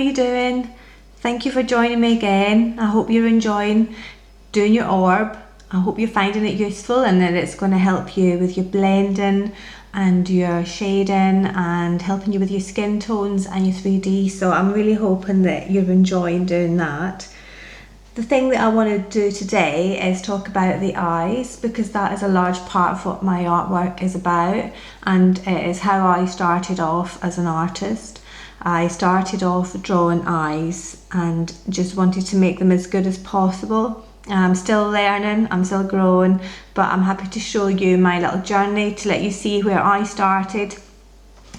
you doing? Thank you for joining me again. I hope you're enjoying doing your orb. I hope you're finding it useful and that it's going to help you with your blending and your shading and helping you with your skin tones and your 3D. So I'm really hoping that you're enjoying doing that. The thing that I want to do today is talk about the eyes, because that is a large part of what my artwork is about, and it is how I started off as an artist. I started off drawing eyes and just wanted to make them as good as possible. I'm still learning, I'm still growing, but I'm happy to show you my little journey to let you see where I started.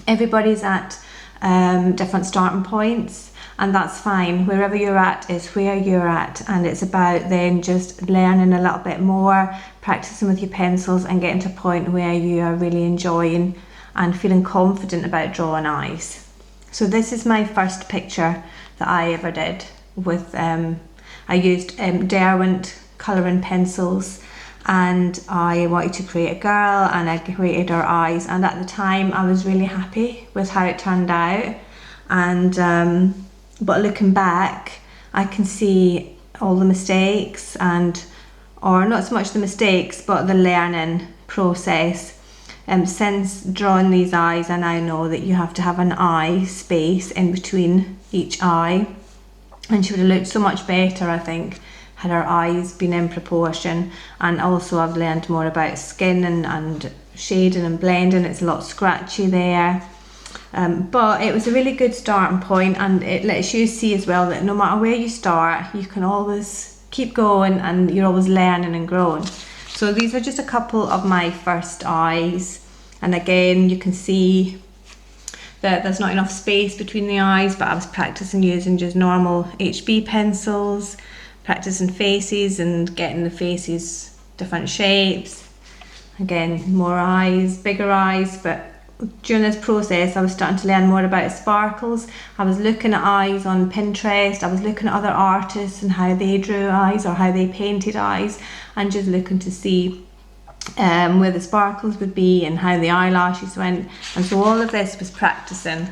Everybody's at different starting points, and that's fine. Wherever you're at is where you're at, and it's about then just learning a little bit more, practicing with your pencils and getting to a point where you are really enjoying and feeling confident about drawing eyes. So this is my first picture that I ever did with I used Derwent colouring pencils, and I wanted to create a girl and I created her eyes, and at the time I was really happy with how it turned out. And but looking back, I can see all the mistakes, or not so much the mistakes, but the learning process. Since drawing these eyes, I now know that you have to have an eye space in between each eye, and she would have looked so much better, I think, had her eyes been in proportion. And also I've learned more about skin and shading and blending. It's a lot scratchy there. But it was a really good starting point, and it lets you see as well that no matter where you start, you can always keep going and you're always learning and growing. So these are just a couple of my first eyes, and again you can see that there's not enough space between the eyes, but I was practicing using just normal HB pencils, practicing faces and getting the faces different shapes. Again, more eyes, bigger eyes, but during this process I was starting to learn more about sparkles. I was looking at eyes on Pinterest, I was looking at other artists and how they drew eyes or how they painted eyes, and just looking to see where the sparkles would be and how the eyelashes went. And so all of this was practicing,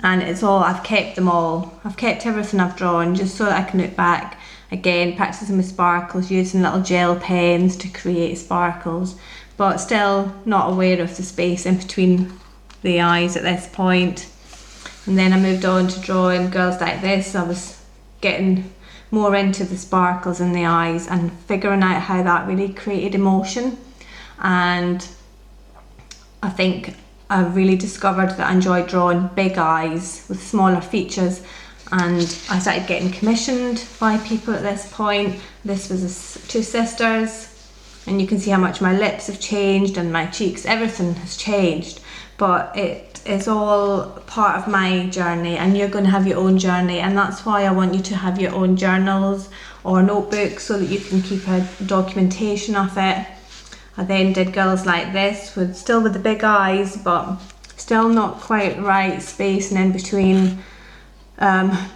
and it's all, I've kept them all. I've kept everything I've drawn just so that I can look back again, practicing with sparkles, using little gel pens to create sparkles, but still not aware of the space in between the eyes at this point. And then I moved on to drawing girls like this. I was getting more into the sparkles in the eyes and figuring out how that really created emotion. And I think I really discovered that I enjoyed drawing big eyes with smaller features, and I started getting commissioned by people at this point. This was two sisters, and you can see how much my lips have changed and my cheeks, everything has changed, but it is all part of my journey, and you're going to have your own journey, and that's why I want you to have your own journals or notebooks so that you can keep a documentation of it. I then did girls like this, still with the big eyes, but still not quite right spacing in between.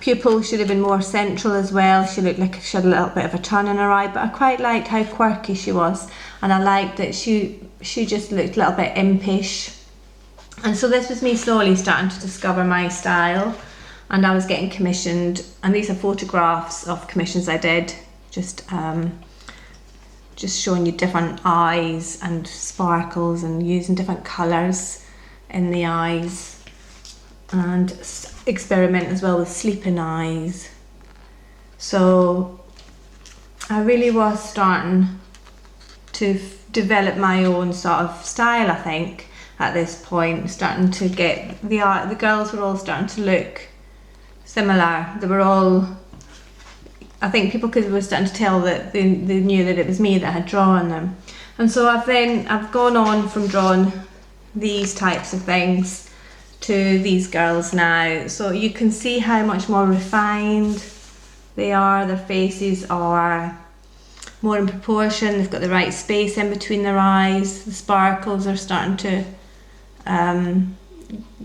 Pupil should have been more central as well. She looked like she had a little bit of a turn in her eye, but I quite liked how quirky she was, and I liked that she just looked a little bit impish. And so this was me slowly starting to discover my style, and I was getting commissioned, and these are photographs of commissions I did, just showing you different eyes and sparkles and using different colours in the eyes, and experiment as well with sleeping eyes. So I really was starting to develop my own sort of style, I think, at this point, starting to get the girls were all starting to look similar. They were all, I think people were starting to tell that they knew that it was me that had drawn them. And so I've gone on from drawing these types of things to these girls now. So you can see how much more refined they are. Their faces are more in proportion. They've got the right space in between their eyes. The sparkles are starting to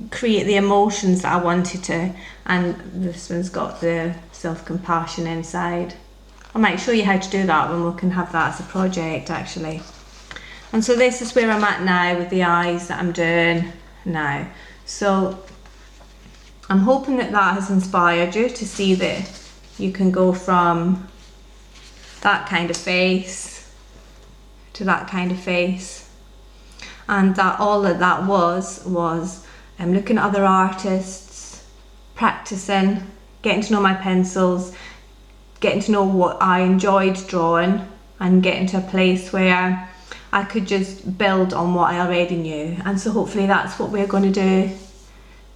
create the emotions that I wanted to, and this one's got the self-compassion inside. I might show you how to do that when we can have that as a project actually. And so this is where I'm at now with the eyes that I'm doing now. So I'm hoping that that has inspired you to see that you can go from that kind of face to that kind of face, and that all that was looking at other artists, practicing, getting to know my pencils, getting to know what I enjoyed drawing, and getting to a place where I could just build on what I already knew. And so hopefully that's what we're going to do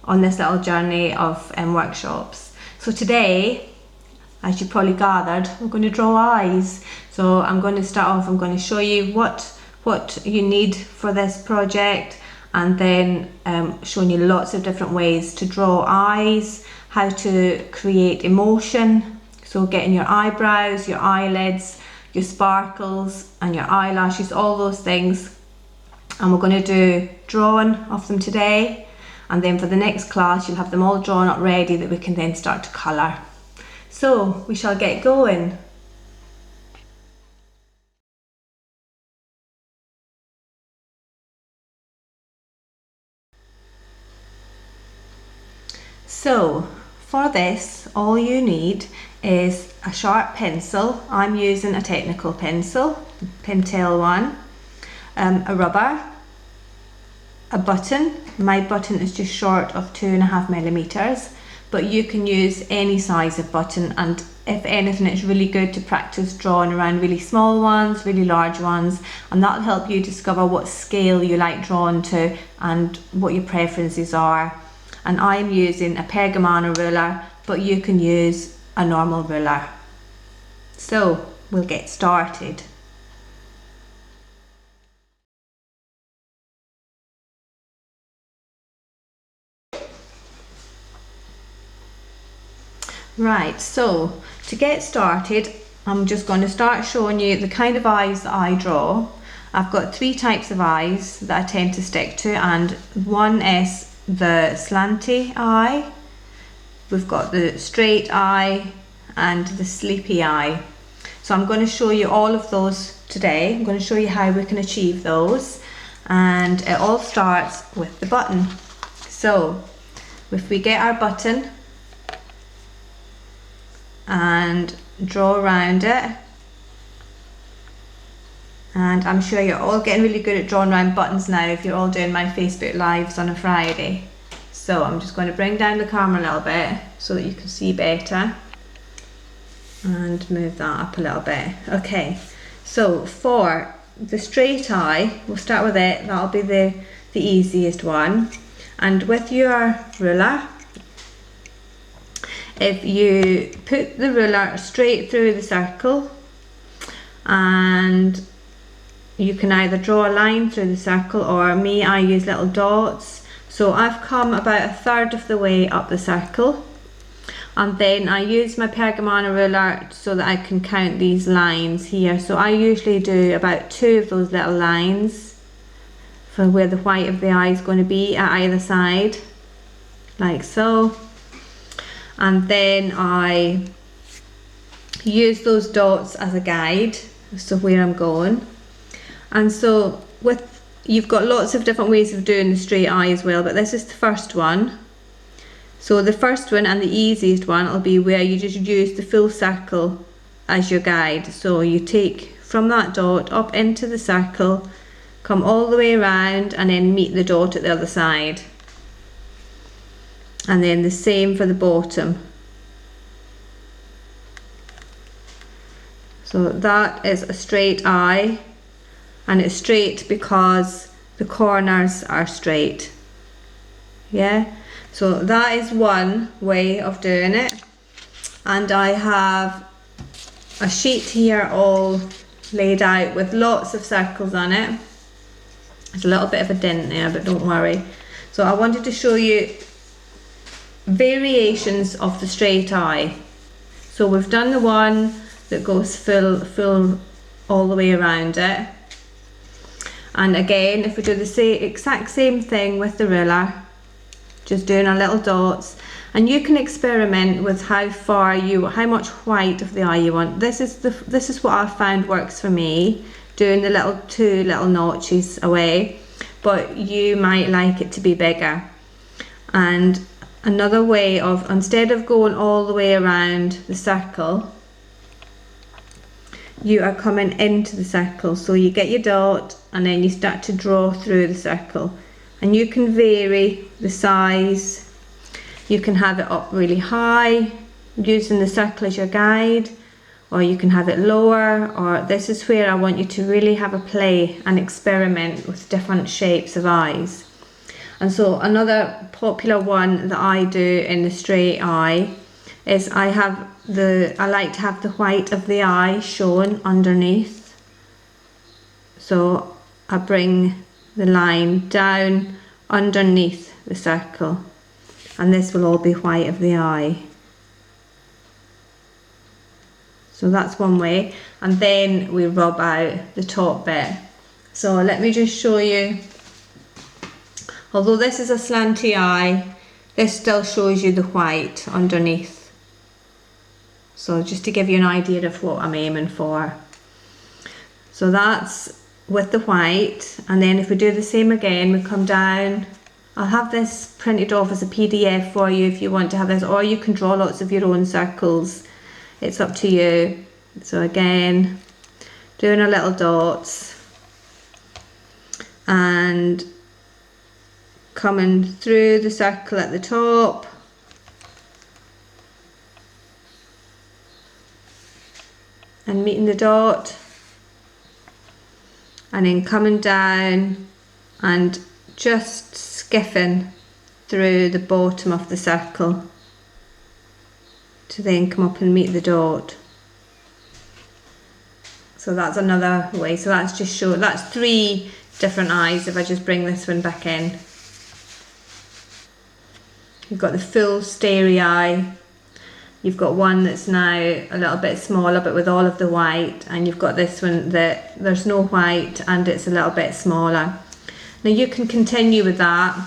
on this little journey of workshops. So today, as you probably gathered, we're going to draw eyes. So I'm going to start off, I'm going to show you what you need for this project, and then showing you lots of different ways to draw eyes, how to create emotion, so getting your eyebrows, your eyelids, your sparkles and your eyelashes, all those things. And we're going to do drawing of them today, and then for the next class you'll have them all drawn up ready that we can then start to colour. So we shall get going. So for this, all you need is a sharp pencil. I'm using a technical pencil, Pentel one, a rubber, a button. My button is just short of 2.5 millimeters, but you can use any size of button, and if anything it's really good to practice drawing around really small ones, really large ones, and that'll help you discover what scale you like drawn to and what your preferences are. And I'm using a Pergamano ruler, but you can use a normal ruler. So we'll get started. Right, so to get started, I'm just going to start showing you the kind of eyes that I draw. I've got 3 types of eyes that I tend to stick to, and one is the slanty eye, we've got the straight eye and the sleepy eye. So I'm going to show you all of those today. I'm going to show you how we can achieve those, and it all starts with the button. So if we get our button and draw around it, and I'm sure you're all getting really good at drawing around buttons now if you're all doing my Facebook lives on a Friday. So I'm just going to bring down the camera a little bit so that you can see better, and move that up a little bit. Okay, so for the straight eye, we'll start with it. That'll be the easiest one. And with your ruler, if you put the ruler straight through the circle, and you can either draw a line through the circle, or me, I use little dots. So I've come about 1/3 of the way up the circle, and then I use my Pergamano ruler so that I can count these lines here. So I usually do about 2 of those little lines for where the white of the eye is going to be at either side, like so. And then I use those dots as a guide as to where I'm going. And so you've got lots of different ways of doing the straight eye as well, but this is the first one. So the first one and the easiest one will be where you just use the full circle as your guide. So you take from that dot up into the circle, come all the way around, and then meet the dot at the other side. And then the same for the bottom. So that is a straight eye, and it's straight because the corners are straight. Yeah, so that is one way of doing it. And I have a sheet here all laid out with lots of circles on it. There's a little bit of a dent there, but don't worry. So I wanted to show you variations of the straight eye. So we've done the one that goes full all the way around it. And again, if we do the exact same thing with the ruler, just doing our little dots, and you can experiment with how much white of the eye you want. This is what I've found works for me, doing the 2 little notches away, but you might like it to be bigger. And another way of, instead of going all the way around the circle, you are coming into the circle. So you get your dot and then you start to draw through the circle, and you can vary the size. You can have it up really high using the circle as your guide, or you can have it lower, or this is where I want you to really have a play and experiment with different shapes of eyes. And so another popular one that I do in the straight eye is I like to have the white of the eye shown underneath. So I bring the line down underneath the circle, and this will all be white of the eye. So that's one way, and then we rub out the top bit. So let me just show you. Although this is a slanty eye, this still shows you the white underneath. So just to give you an idea of what I'm aiming for. So that's with the white, and then if we do the same again, we come down. I'll have this printed off as a PDF for you if you want to have this, or you can draw lots of your own circles. It's up to you. So again, doing our little dots and coming through the circle at the top, and meeting the dot, and then coming down and just skiffing through the bottom of the circle to then come up and meet the dot. So that's another way. So that's just show, that's 3 different eyes. If I just bring this one back in, you've got the full starry eye, you've got one that's now a little bit smaller but with all of the white, and you've got this one that there's no white and it's a little bit smaller. Now you can continue with that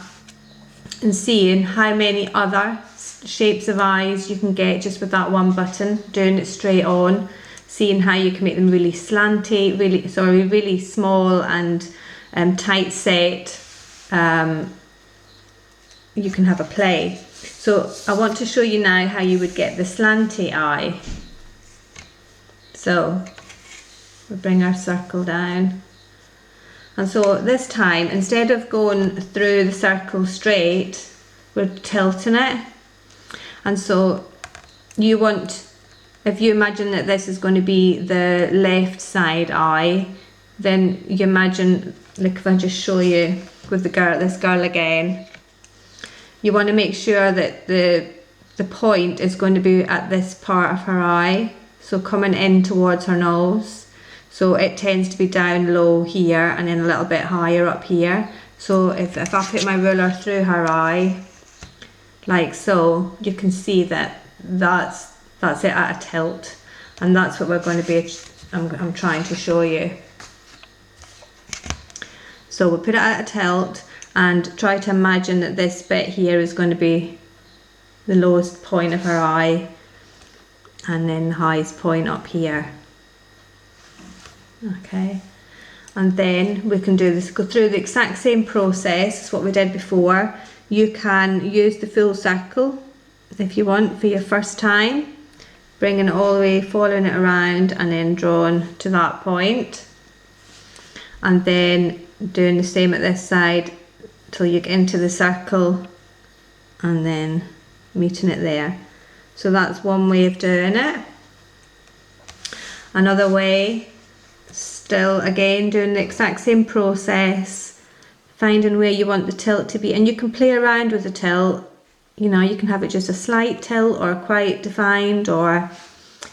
and seeing how many other shapes of eyes you can get just with that one button, doing it straight on, seeing how you can make them really slanty, really small and tight set. You can have a play. So I want to show you now how you would get the slanty eye. So we bring our circle down, and so this time, instead of going through the circle straight, we're tilting it. And so you want, if you imagine that this is going to be the left side eye, then you imagine, like if I just show you with this girl again, you want to make sure that the point is going to be at this part of her eye, so coming in towards her nose. So it tends to be down low here and then a little bit higher up here. So if I put my ruler through her eye, like so, you can see that that's it at a tilt, and that's what we're going to be, I'm trying to show you. So we'll put it at a tilt and try to imagine that this bit here is going to be the lowest point of her eye, and then the highest point up here. Okay, and then we can do this, go through the exact same process as what we did before. You can use the full circle if you want for your first time, bringing it all the way, following it around and then drawing to that point, and then doing the same at this side till you get into the circle and then meeting it there. So that's one way of doing it. Another way, still again doing the exact same process, finding where you want the tilt to be, and you can play around with the tilt. You know, you can have it just a slight tilt or quite defined, or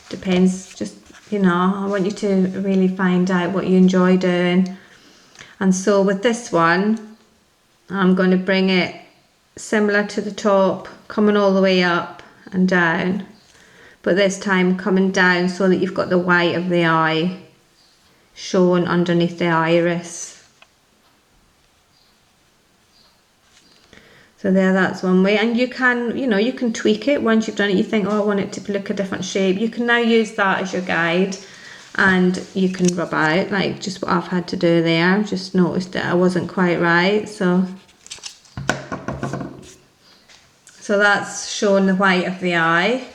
depends, just, you know, I want you to really find out what you enjoy doing. And so with this one, I'm going to bring it similar to the top, coming all the way up and down, but this time coming down so that you've got the white of the eye shown underneath the iris. So there, that's one way. And you can, you know, you can tweak it once you've done it. You think, oh, I want it to look a different shape. You can now use that as your guide, and you can rub out, like just what I've had to do there. I've just noticed that I wasn't quite right. So So that's showing the white of the eye.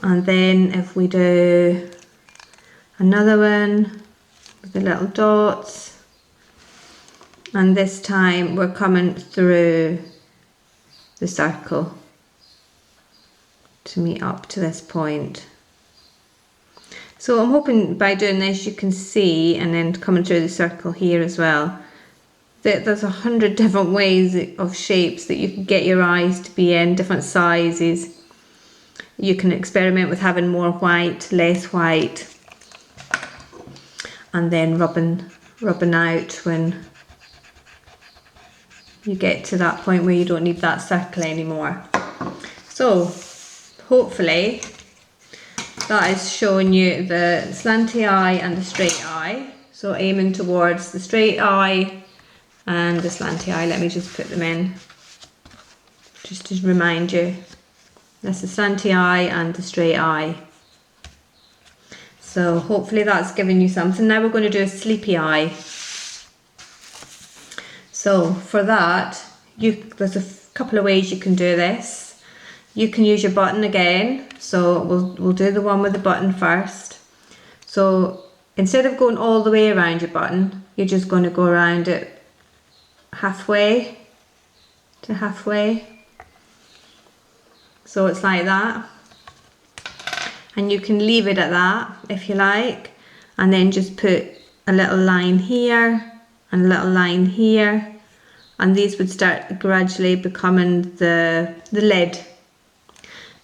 And then if we do another one with the little dots, and this time we're coming through the circle to meet up to this point. So I'm hoping by doing this you can see, and then coming through the circle here as well, that there's 100 different ways of shapes that you can get your eyes to be in, different sizes. You can experiment with having more white, less white, and then rubbing out when you get to that point where you don't need that circle anymore. So hopefully that is showing you the slanty eye and the straight eye. So aiming towards the straight eye and the slanty eye. Let me just put them in just to remind you. That's the slanty eye and the straight eye. So hopefully that's given you something. Now we're going to do a sleepy eye. So for that, there's a couple of ways you can do this. You can use your button again. So we'll do the one with the button first. So instead of going all the way around your button, you're just going to go around it halfway to halfway. So it's like that. And you can leave it at that if you like, and then just put a little line here and a little line here, and these would start gradually becoming the lid,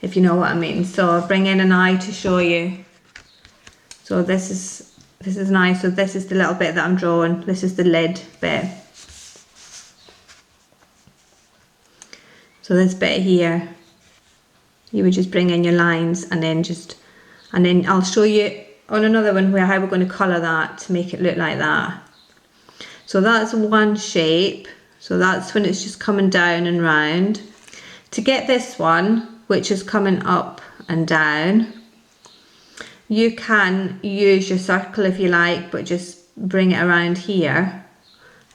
if you know what I mean. So I'll bring in an eye to show you. So this is an eye, so this is the little bit that I'm drawing. This is the lid bit. So this bit here, you would just bring in your lines, and then I'll show you on another one how we're going to colour that to make it look like that. So that's one shape. So that's when it's just coming down and round. To get this one, which is coming up and down, you can use your circle if you like, but just bring it around here.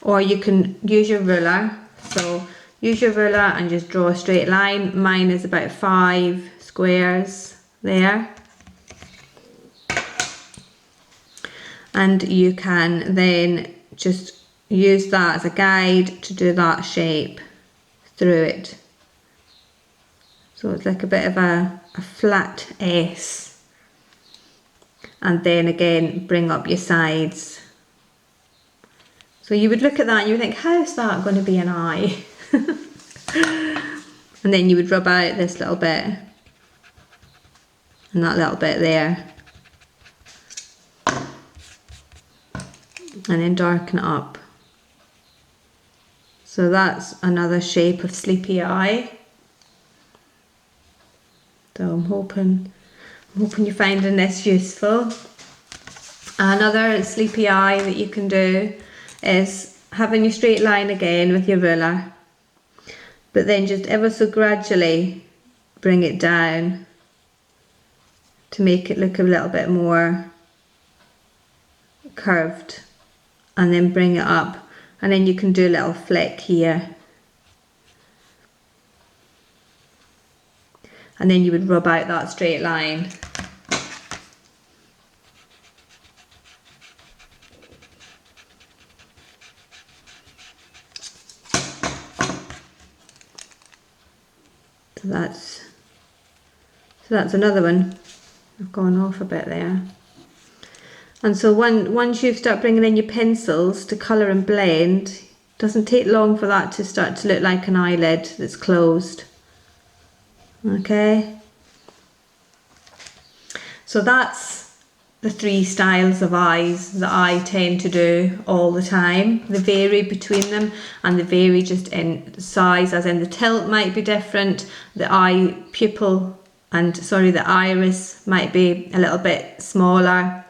Or you can use your ruler. So use your ruler and just draw a straight line. Mine is about 5 squares there. And you can then just use that as a guide to do that shape through it. So it's like a bit of a flat S. And then again, bring up your sides. So you would look at that and you would think, how's that going to be an eye? And then you would rub out this little bit and that little bit there. And then darken it up. So that's another shape of sleepy eye. So I'm hoping you're finding this useful. Another sleepy eye that you can do is having your straight line again with your ruler, but then just ever so gradually bring it down to make it look a little bit more curved, and then bring it up, and then you can do a little flick here, and then you would rub out that straight line. So that's another one. I've gone off a bit there. And so once you start bringing in your pencils to colour and blend, it doesn't take long for that to start to look like an eyelid that's closed. Okay. So that's the 3 styles of eyes that I tend to do all the time. They vary between them, and they vary just in size, as in the tilt might be different, the the iris might be a little bit smaller,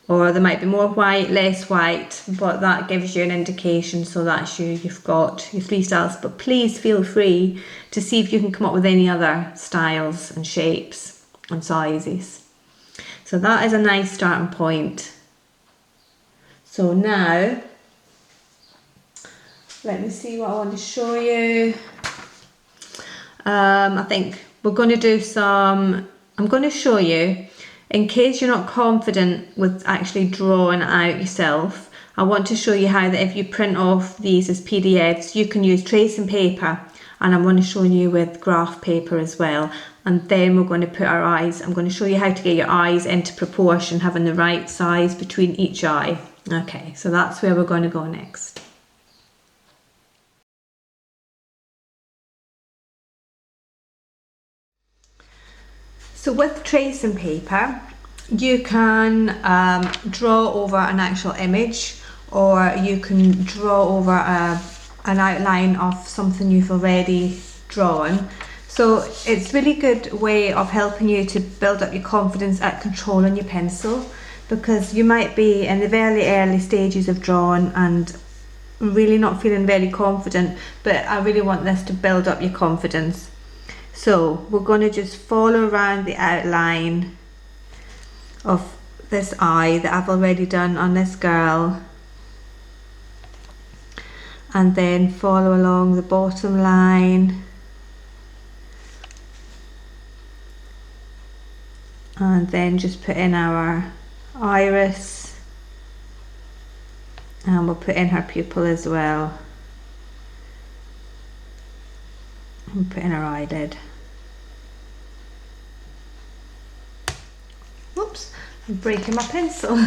or there might be more white, less white, but that gives you an indication. So that's you've got your 3 styles, but please feel free to see if you can come up with any other styles and shapes and sizes. So that is a nice starting point. So now Let me see what I want to show you. I think we're going to do some, I'm going to show you, in case you're not confident with actually drawing out yourself, I want to show you how that if you print off these as PDFs, you can use tracing paper, and I'm going to show you with graph paper as well. And then we're going to put our eyes, I'm going to show you how to get your eyes into proportion, having the right size between each eye. Okay, so that's where we're going to go next. So with tracing paper, you can draw over an actual image, or you can draw over an outline of something you've already drawn. So it's a really good way of helping you to build up your confidence at controlling your pencil, because you might be in the very early stages of drawing and really not feeling very confident, but I really want this to build up your confidence. So we're going to just follow around the outline of this eye that I've already done on this girl, and then follow along the bottom line, and then just put in our iris, and we'll put in her pupil as well, and put in her eyelid. Whoops, I'm breaking my pencil.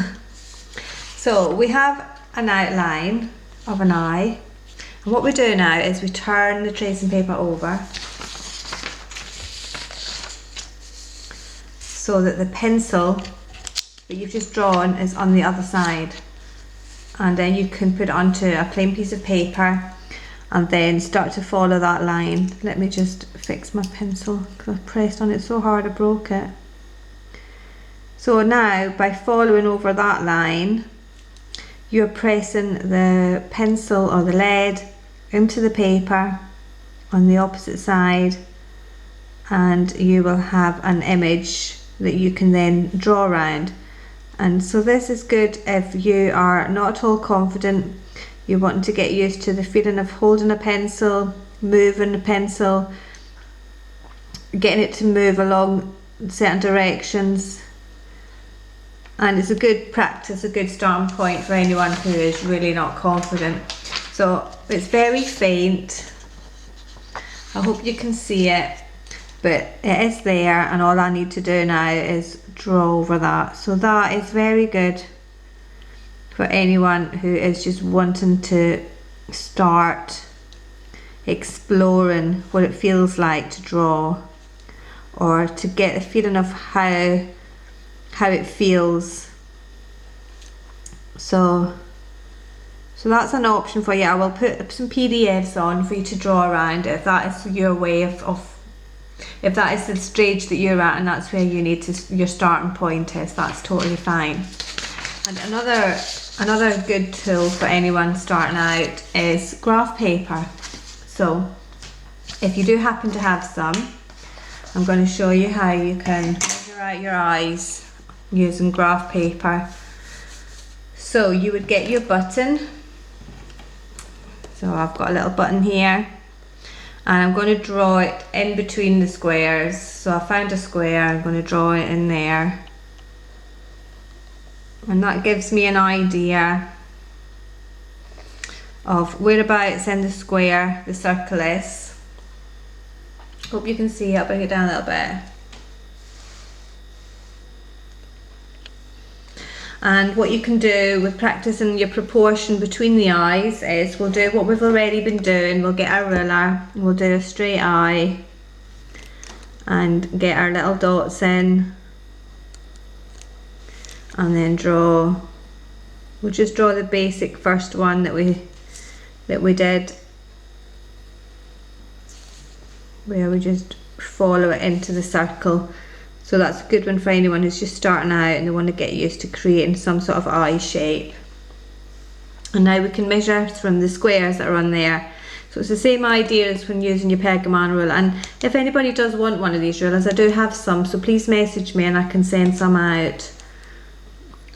So we have an outline of an eye, and what we do now is we turn the tracing paper over so that the pencil that you've just drawn is on the other side, and then you can put it onto a plain piece of paper and then start to follow that line. Let me just fix my pencil because I pressed on it so hard I broke it. So now, by following over that line, you're pressing the pencil or the lead into the paper on the opposite side, and you will have an image that you can then draw around. And so this is good if you are not at all confident, you want to get used to the feeling of holding a pencil, moving the pencil, getting it to move along certain directions. And it's a good practice, a good starting point for anyone who is really not confident. So it's very faint, I hope you can see it, but it is there, and all I need to do now is draw over that. So that is very good for anyone who is just wanting to start exploring what it feels like to draw, or to get a feeling of how it feels. So that's an option for you. I will put some PDFs on for you to draw around if that is your way of if that is the stage that you're at and that's where you need to, your starting point is, that's totally fine. And another good tool for anyone starting out is graph paper. So if you do happen to have some, I'm going to show you how you can measure out your eyes using graph paper. So you would get your button. So I've got a little button here, and I'm going to draw it in between the squares. So I found a square, I'm going to draw it in there, and that gives me an idea of whereabouts in the square the circle is. Hope you can see it. I'll bring it down a little bit. And what you can do with practicing your proportion between the eyes is we'll do what we've already been doing. We'll get our ruler, we'll do a straight eye and get our little dots in, and then draw. We'll just draw the basic first one that we did, where we just follow it into the circle. So that's a good one for anyone who's just starting out and they want to get used to creating some sort of eye shape. And now we can measure from the squares that are on there. So it's the same idea as when using your Pergamano ruler. And if anybody does want one of these rulers, I do have some, so please message me and I can send some out.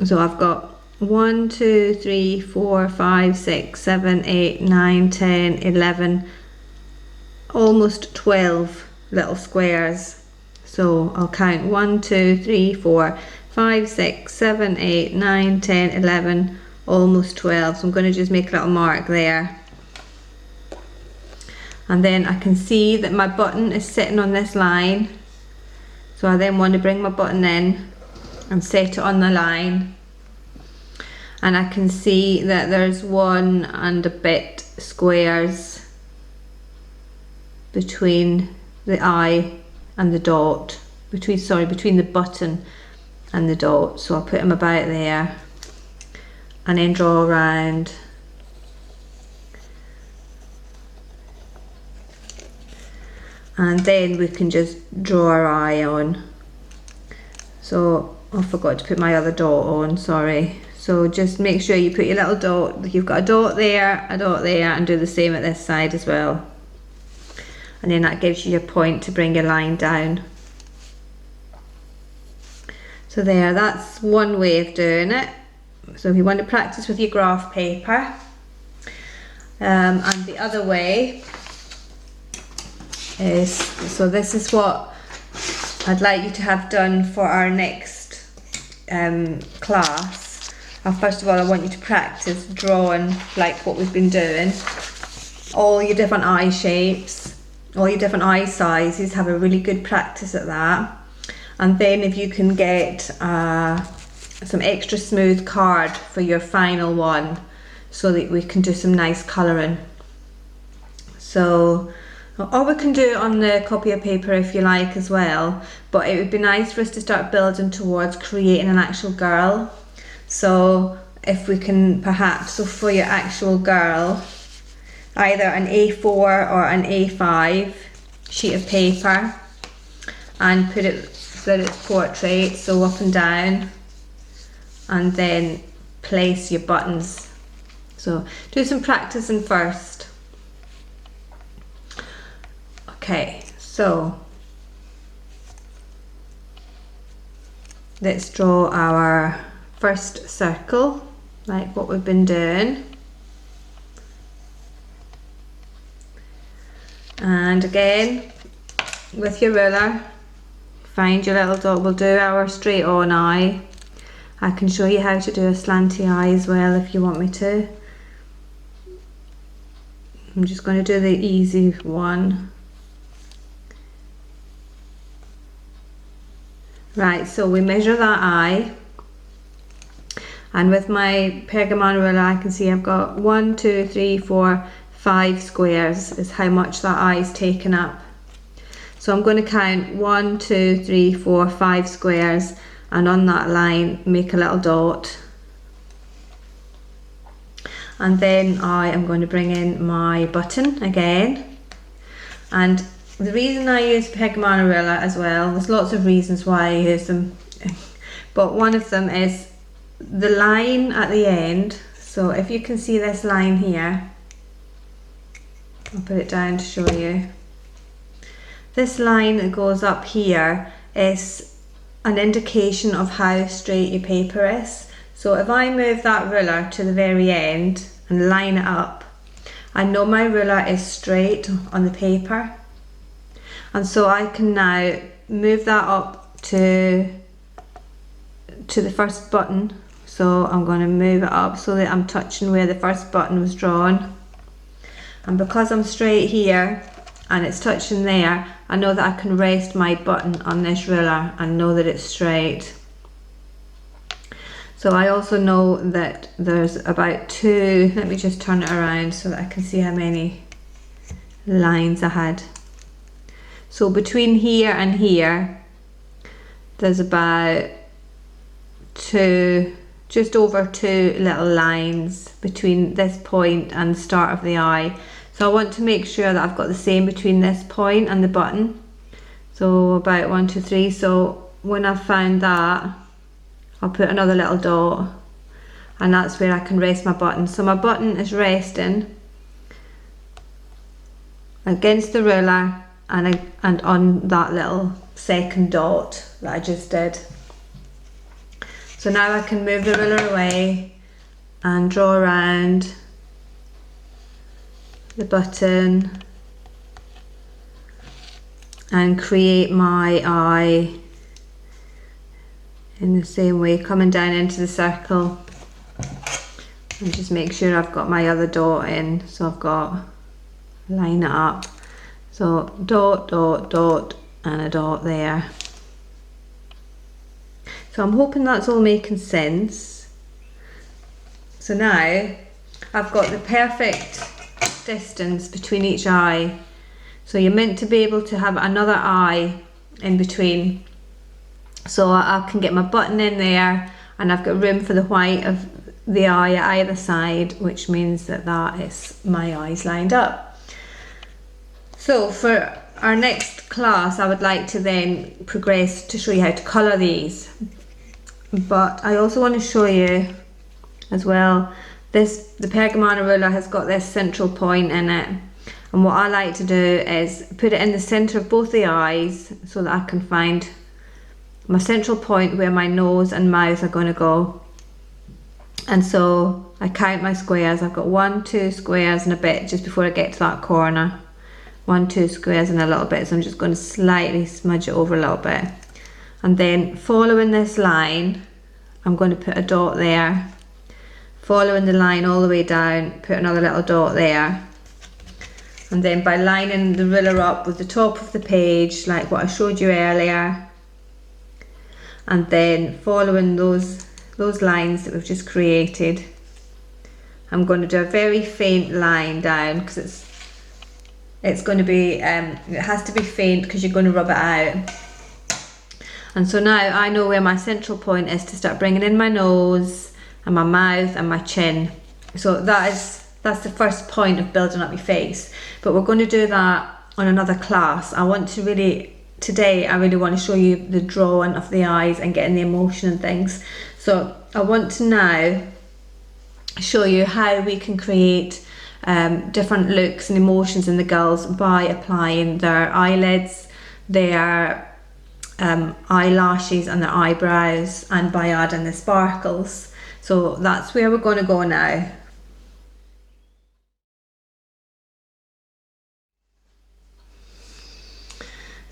So I've got 1, 2, 3, 4, 5, 6, 7, 8, 9, 10, 11, almost 12 little squares. So I'll count 1, 2, 3, 4, 5, 6, 7, 8, 9, 10, 11, almost 12. So I'm going to just make a little mark there. And then I can see that my button is sitting on this line. So I then want to bring my button in and set it on the line. And I can see that there's 1 and a bit squares between the eye and the dot, between the button and the dot. So I'll put them about there and then draw around. And then we can just draw our eye on. So I forgot to put my other dot on, sorry. So just make sure you put your little dot, you've got a dot there, and do the same at this side as well. And then that gives you your point to bring your line down. So there, that's one way of doing it. So if you want to practice with your graph paper. And the other way is, so this is what I'd like you to have done for our next class. First of all, I want you to practice drawing like what we've been doing. All your different eye shapes, all your different eye sizes, have a really good practice at that. And then if you can get some extra smooth card for your final one, so that we can do some nice colouring. So, or we can do it on the copy of paper if you like as well, but it would be nice for us to start building towards creating an actual girl. So if we can perhaps, so for your actual girl, either an A4 or an A5 sheet of paper, and put it so that it's portrait, so up and down, and then place your buttons. So do some practicing first. Okay, so let's draw our first circle, like what we've been doing. And again, with your ruler, find your little dot. We'll do our straight on eye. I can show you how to do a slanty eye as well if you want me to. I'm just going to do the easy one. Right, so we measure that eye. And with my Pergamano ruler, I can see I've got 1, 2, 3, 4, 5 squares is how much that eye is taken up. So I'm going to count 1, 2, 3, 4, 5 squares, and on that line make a little dot. And then I am going to bring in my button again. And the reason I use Pergamano ruler as well, there's lots of reasons why I use them, but one of them is the line at the end. So if you can see this line here, I'll put it down to show you. This line that goes up here is an indication of how straight your paper is. So if I move that ruler to the very end and line it up, I know my ruler is straight on the paper. And so I can now move that up to the first button. So I'm going to move it up so that I'm touching where the first button was drawn. And because I'm straight here and it's touching there, I know that I can rest my button on this ruler and know that it's straight. So I also know that there's about 2, let me just turn it around so that I can see how many lines I had. So between here and here, there's about 2, just over 2 little lines between this point and the start of the eye. So I want to make sure that I've got the same between this point and the button. So about 1, 2, 3. So when I've found that, I'll put another little dot, and that's where I can rest my button. So my button is resting against the ruler and on that little second dot that I just did. So So now I can move the ruler away and draw around the button and create my eye in the same way, coming down into the circle, and just make sure I've got my other dot in. So I've got, line it up, so dot, dot, dot, and a dot there. So I'm hoping that's all making sense. So now I've got the perfect distance between each eye. So you're meant to be able to have another eye in between. So I can get my button in there, and I've got room for the white of the eye at either side, which means that that is my eyes lined up. So for our next class, I would like to then progress to show you how to colour these. But I also want to show you as well, the Pergamano ruler has got this central point in it. And what I like to do is put it in the centre of both the eyes so that I can find my central point where my nose and mouth are going to go. And so I count my squares. I've got 1, 2 squares and a bit just before I get to that corner. 1, 2 squares and a little bit. So I'm just going to slightly smudge it over a little bit. And then following this line, I'm going to put a dot there. Following the line all the way down, put another little dot there. And then by lining the ruler up with the top of the page, like what I showed you earlier, and then following those lines that we've just created, I'm going to do a very faint line down, because it's going to be it has to be faint because you're going to rub it out. And so now I know where my central point is to start bringing in my nose and my mouth and my chin. So that's the first point of building up your face. But we're going to do that on another class. Today I really want to show you the drawing of the eyes and getting the emotion and things. So I want to now show you how we can create different looks and emotions in the girls by applying their eyelids, their eyelashes and their eyebrows, and by adding the sparkles. So that's where we're going to go now.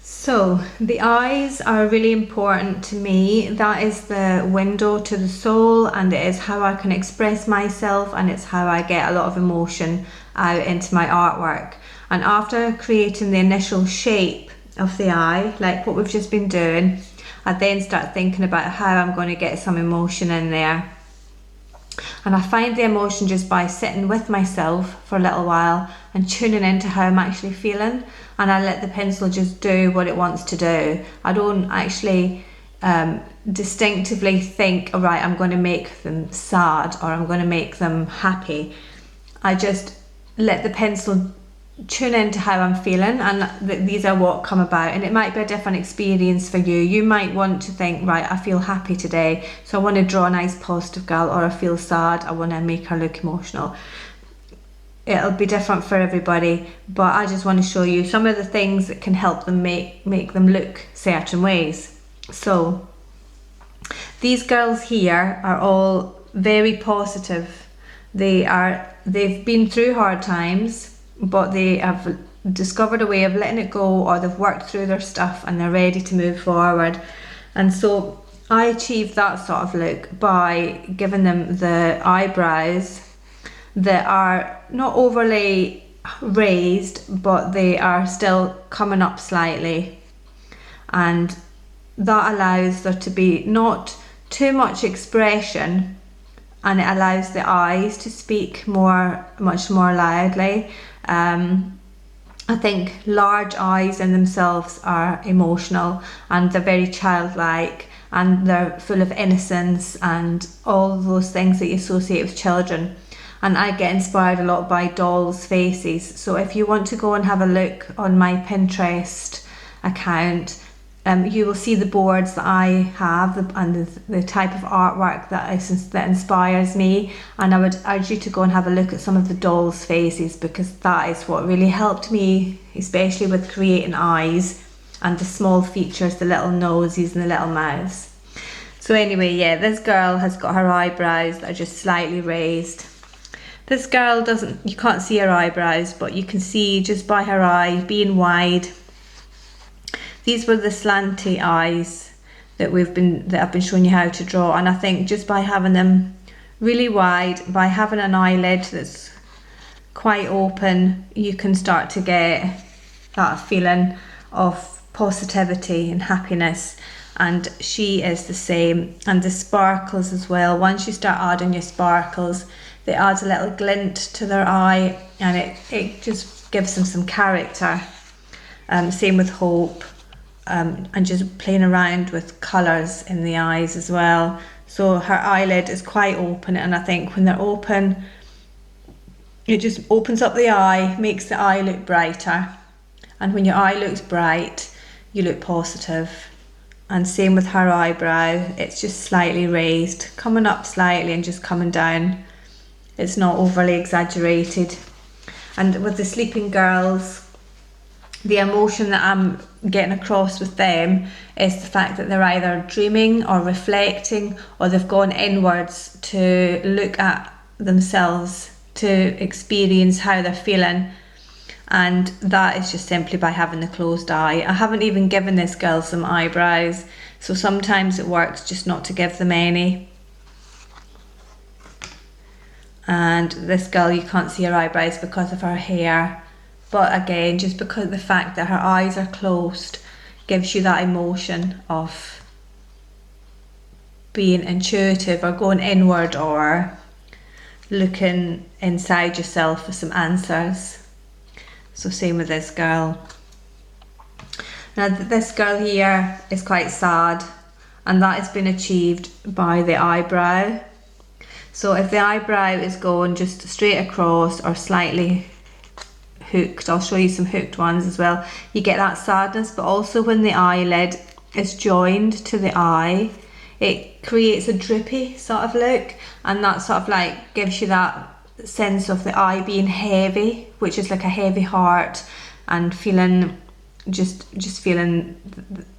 So the eyes are really important to me. That is the window to the soul, and it is how I can express myself, and it's how I get a lot of emotion out into my artwork. And after creating the initial shape of the eye, like what we've just been doing, I then start thinking about how I'm going to get some emotion in there. And I find the emotion just by sitting with myself for a little while and tuning into how I'm actually feeling, and I let the pencil just do what it wants to do. I don't actually distinctively think, all right, I'm going to make them sad or I'm going to make them happy. I just let the pencil tune into how I'm feeling, and these are what come about. And it might be a different experience for you. You might want to think, right, I feel happy today, so I want to draw a nice positive girl, or I feel sad, I want to make her look emotional. It'll be different for everybody, but I just want to show you some of the things that can help them make them look certain ways. So these girls here are all very positive. They've been through hard times, but they have discovered a way of letting it go, or they've worked through their stuff and they're ready to move forward. And so I achieved that sort of look by giving them the eyebrows that are not overly raised, but they are still coming up slightly, and that allows there to be not too much expression, and it allows the eyes to speak much more loudly. I think large eyes in themselves are emotional, and they're very childlike, and they're full of innocence and all those things that you associate with children. And I get inspired a lot by dolls' faces. So if you want to go and have a look on my Pinterest account, you will see the boards that I have and the type of artwork that inspires me. And I would urge you to go and have a look at some of the dolls' faces, because that is what really helped me, especially with creating eyes and the small features, the little noses and the little mouths. So anyway, yeah, this girl has got her eyebrows that are just slightly raised. This girl doesn't, you can't see her eyebrows, but you can see just by her eye being wide. These were the slanty eyes that I've been showing you how to draw, and I think just by having them really wide, by having an eyelid that's quite open, you can start to get that feeling of positivity and happiness. And she is the same. And the sparkles as well, once you start adding your sparkles, they add a little glint to their eye, and it just gives them some character. Same with Hope, and just playing around with colours in the eyes as well. So her eyelid is quite open, and I think when they're open, it just opens up the eye, makes the eye look brighter. And when your eye looks bright, you look positive. And same with her eyebrow, it's just slightly raised, coming up slightly and just coming down. It's not overly exaggerated. And with the sleeping girls, the emotion that I'm getting across with them is the fact that they're either dreaming or reflecting, or they've gone inwards to look at themselves, to experience how they're feeling. And that is just simply by having the closed eye. I haven't even given this girl some eyebrows, so sometimes it works just not to give them any. And this girl, you can't see her eyebrows because of her hair, but again, just because of the fact that her eyes are closed gives you that emotion of being intuitive or going inward or looking inside yourself for some answers. So same with this girl. Now this girl here is quite sad, and that has been achieved by the eyebrow. So if the eyebrow is going just straight across or slightly hooked, I'll show you some hooked ones as well, you get that sadness. But also when the eyelid is joined to the eye, it creates a drippy sort of look, and that sort of like gives you that sense of the eye being heavy, which is like a heavy heart, and feeling just feeling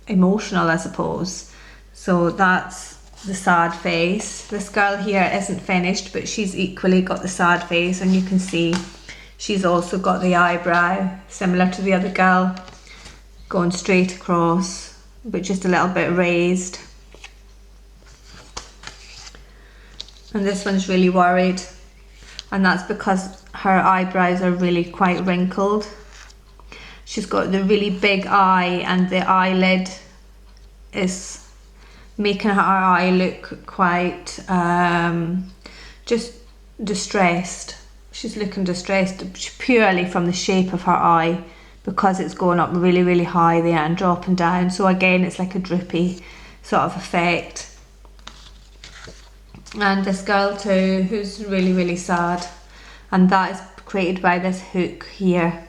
emotional, I suppose. So that's the sad face. This girl here isn't finished, but she's equally got the sad face, and you can see she's also got the eyebrow similar to the other girl, going straight across but just a little bit raised. And this one's really worried, and that's because her eyebrows are really quite wrinkled. She's got the really big eye, and the eyelid is making her eye look quite just distressed. She's looking distressed purely from the shape of her eye, because it's going up really, really high there and dropping down. So again, it's like a drippy sort of effect. And this girl too, who's really, really sad, and that is created by this hook here.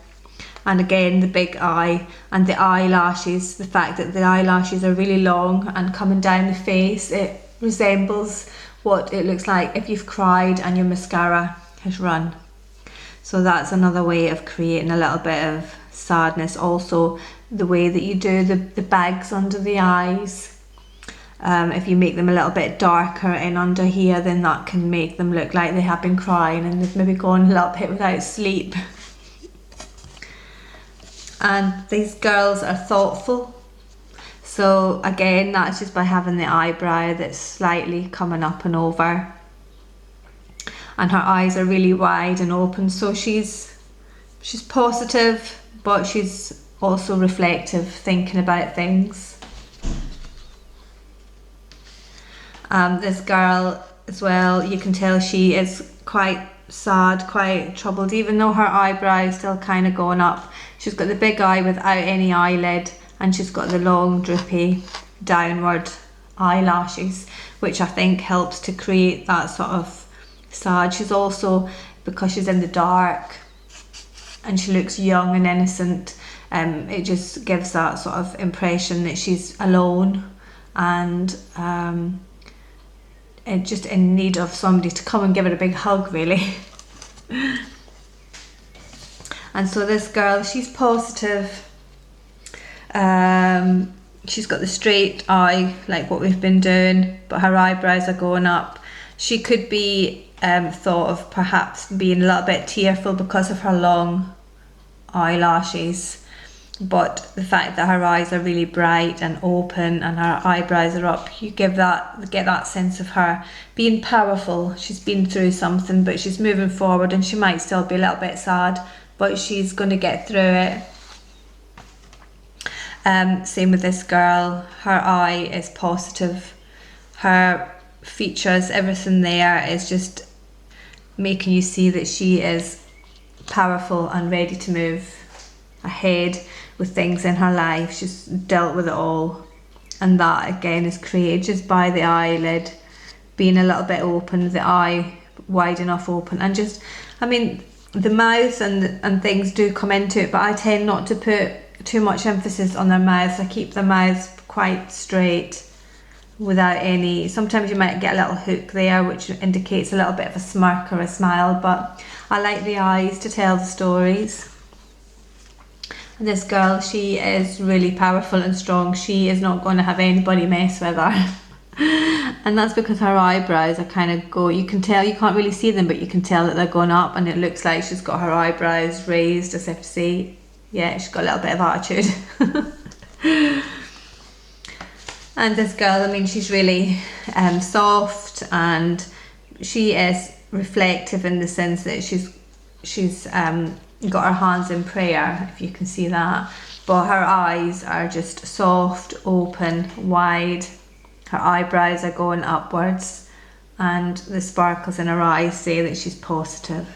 And again, the big eye and the eyelashes, the fact that the eyelashes are really long and coming down the face, it resembles what it looks like if you've cried and your mascara has run. So that's another way of creating a little bit of sadness. Also, the way that you do the bags under the eyes. If you make them a little bit darker in under here, then that can make them look like they have been crying and they've maybe gone a little bit without sleep. And these girls are thoughtful. So again, that's just by having the eyebrow that's slightly coming up and over. And her eyes are really wide and open. So she's positive, but she's also reflective, thinking about things. This girl as well, you can tell she is quite sad, quite troubled, even though her eyebrow is still kind of going up. She's got the big eye without any eyelid, and she's got the long drippy downward eyelashes, which I think helps to create that sort of sad. She's also, because she's in the dark and she looks young and innocent, it just gives that sort of impression that she's alone and just in need of somebody to come and give her a big hug, really. And so this girl, she's positive. she's got the straight eye like what we've been doing, but her eyebrows are going up. She could be thought of perhaps being a little bit tearful because of her long eyelashes, but the fact that her eyes are really bright and open and her eyebrows are up, you get that sense of her being powerful. She's been through something, but she's moving forward, and she might still be a little bit sad, but she's going to get through it. Same with this girl. Her eye is positive. Her features, everything there is just making you see that she is powerful and ready to move ahead with things in her life. She's dealt with it all, and that again is created just by the eyelid being a little bit open, the eye wide enough open, and just, I mean, the mouth and things do come into it, but I tend not to put too much emphasis on their mouths. I keep their mouths quite straight without any, sometimes you might get a little hook there which indicates a little bit of a smirk or a smile, but I like the eyes to tell the stories. And this girl, she is really powerful and strong. She is not going to have anybody mess with her. And that's because her eyebrows are kind of you can tell, you can't really see them, but you can tell that they're going up, and it looks like she's got her eyebrows raised as if to say, yeah, she's got a little bit of attitude. And this girl, I mean, she's really soft, and she is reflective in the sense that she's got her hands in prayer, if you can see that, but her eyes are just soft, open, wide. Her eyebrows are going upwards, and the sparkles in her eyes say that she's positive.